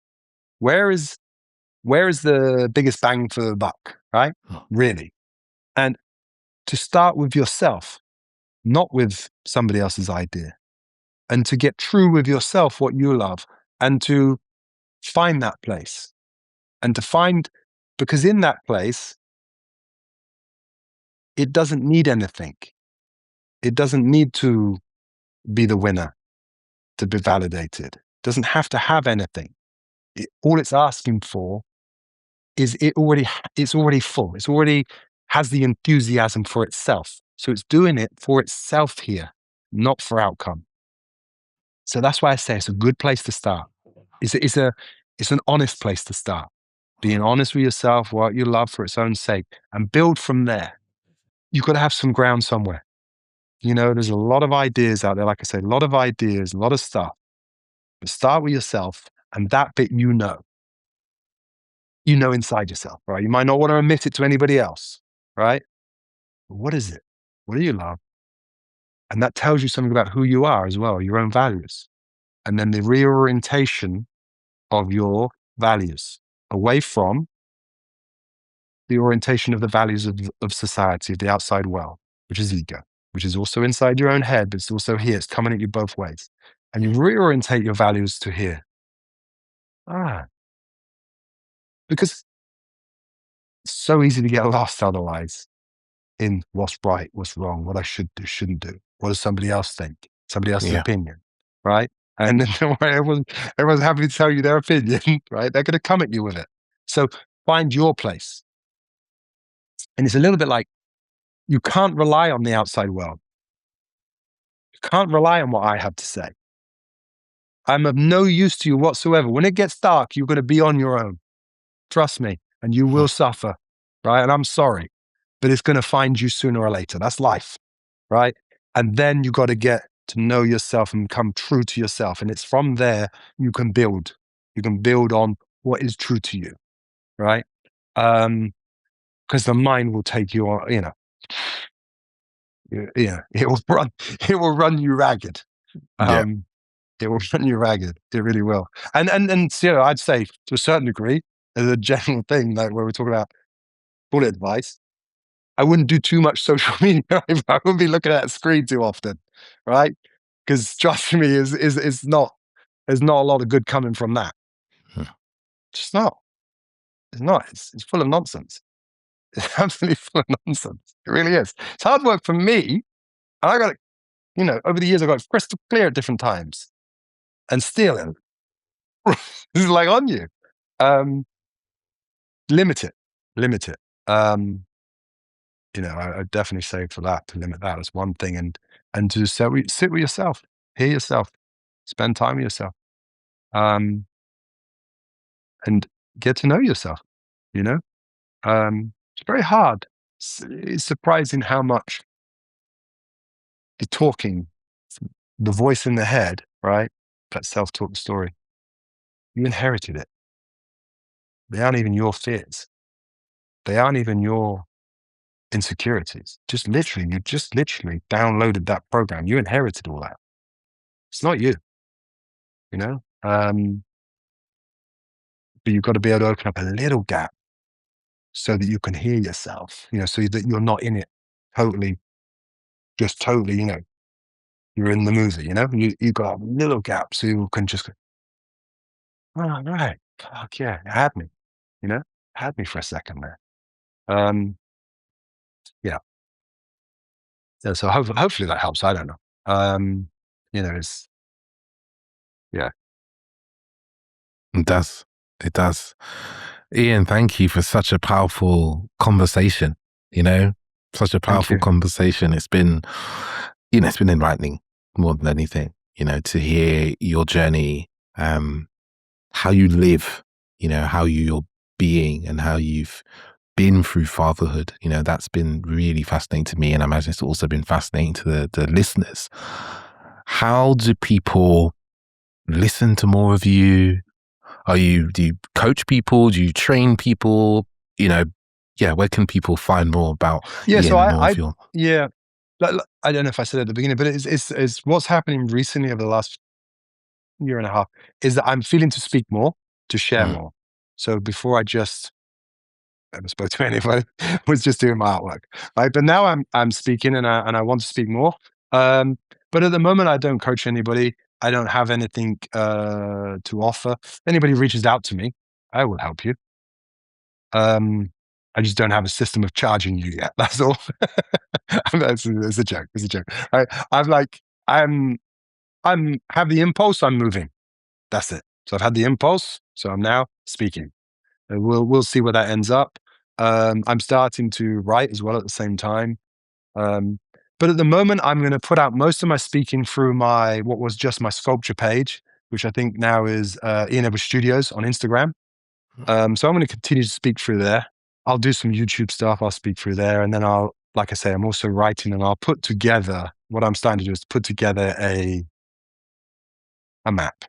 Where is the biggest bang for the buck, right? Really. And to start with yourself, not with somebody else's idea. And to get true with yourself, what you love, and to find that place. And because in that place, it doesn't need anything. It doesn't need to be the winner to be validated. It doesn't have to have anything. All it's asking for is it's already full. It's already has the enthusiasm for itself. So it's doing it for itself here, not for outcome. So that's why I say it's a good place to start. It's an honest place to start. Being honest with yourself, what you love for its own sake, and build from there. You've got to have some ground somewhere. There's a lot of ideas out there. Like I say, a lot of ideas, a lot of stuff. But start with yourself, and that bit inside yourself, right? You might not want to admit it to anybody else, right? But what is it? What do you love? And that tells you something about who you are as well, your own values. And then the reorientation of your values away from the orientation of the values of society, of the outside world, which is ego, which is also inside your own head, but it's also here. It's coming at you both ways. And you reorientate your values to here. Because it's so easy to get lost otherwise in what's right, what's wrong, what I should do, shouldn't do. What does somebody else think? Somebody else's opinion, right? And then everyone's happy to tell you their opinion, right? They're going to come at you with it. So find your place. And it's a little bit like you can't rely on the outside world. You can't rely on what I have to say. I'm of no use to you whatsoever. When it gets dark, you're going to be on your own. Trust me, and you will suffer, right? And I'm sorry, but it's going to find you sooner or later. That's life, right? And then you got to get to know yourself and come true to yourself. And it's from there you can build. You can build on what is true to you, right? Because the mind will take you on, it will run you ragged. It will run you ragged. It really will. And I'd say to a certain degree, as a general thing, like where we're talking about bullet advice, I wouldn't do too much social media. I wouldn't be looking at a screen too often, right? Because trust me, there's not a lot of good coming from that. Just not. It's not. It's full of nonsense. It's absolutely full of nonsense. It really is. It's hard work for me. And I got it, over the years, I got it crystal clear at different times. And still, this is like on you. Limit it. I definitely say for that, to limit that as one thing, and to sit with yourself, hear yourself, spend time with yourself, and get to know yourself. It's very hard. It's surprising how much the talking, the voice in the head, right? That self-talk story, you inherited it. They aren't even your fears. They aren't even your insecurities. You just literally downloaded that program. You inherited all that. It's not you, but you've got to be able to open up a little gap so that you can hear yourself, so that you're not in it totally, you're in the movie, you got a little gap so you can just go, oh, right, fuck yeah, it had me, had me for a second there. Yeah. So hopefully that helps. I don't know. It's, yeah. It does. It does. Ian, thank you for such a powerful conversation, such a powerful conversation. It's been, it's been enlightening more than anything, to hear your journey, how you live, how you're being and how you've been through fatherhood. That's been really fascinating to me. And I imagine it's also been fascinating to the listeners. How do people listen to more of you? Do you coach people? Do you train people? Where can people find more about? Yeah, so I don't know if I said it at the beginning, but it's what's happening recently over the last year and a half is that I'm feeling to speak more, to share more. So before I just never spoke to anybody, was just doing my artwork, right? But now I'm speaking and I want to speak more. But at the moment, I don't coach anybody. I don't have anything to offer. If anybody reaches out to me, I will help you. I just don't have a system of charging you yet. That's all. It's a joke. It's a joke. I'm have the impulse. I'm moving. That's it. So I've had the impulse. So I'm now speaking. We'll see where that ends up. I'm starting to write as well at the same time. But at the moment, I'm going to put out most of my speaking through what was just my sculpture page, which I think now is Ian Edwards Studios on Instagram. So I'm going to continue to speak through there. I'll do some YouTube stuff. I'll speak through there. And then like I say, I'm also writing, and I'll put together, what I'm starting to do is put together a map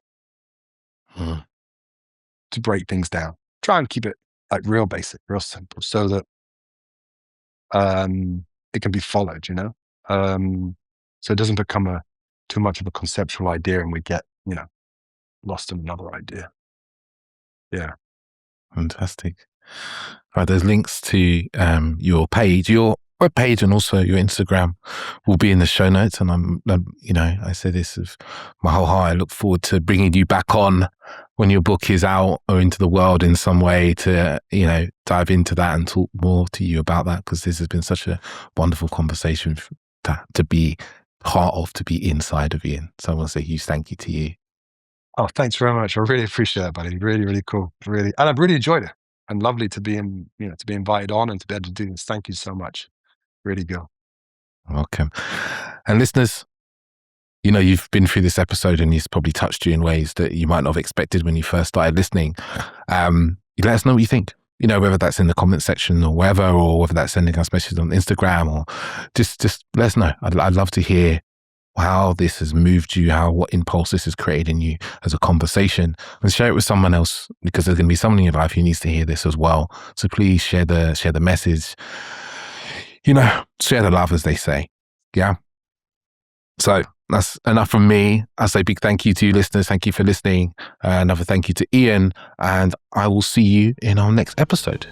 to break things down. Try and keep it like real basic, real simple, so that it can be followed, so it doesn't become too much of a conceptual idea and we get, lost in another idea. Yeah. Fantastic. Right, there's links to your page, your web page, and also your Instagram will be in the show notes. And I'm I say this with my whole heart. I look forward to bringing you back on when your book is out or into the world in some way to, dive into that and talk more to you about that, because this has been such a wonderful conversation to be part of, to be inside of, Ian. So I want to say a huge thank you to you. Oh, thanks very much. I really appreciate it, buddy. Really, really cool. Really. And I've really enjoyed it. And lovely to be to be invited on and to be able to do this. Thank you so much. Really good. Welcome. And listeners, you've been through this episode and it's probably touched you in ways that you might not have expected when you first started listening. Let us know what you think, whether that's in the comment section or wherever, or whether that's sending us messages on Instagram, or just let us know. I'd love to hear how this has moved you, what impulse this has created in you as a conversation, and share it with someone else, because there's going to be someone in your life who needs to hear this as well. So please share the message, share the love, as they say. Yeah. So that's enough from me. I say big thank you to you listeners. Thank you for listening. Another thank you to Ian, and I will see you in our next episode.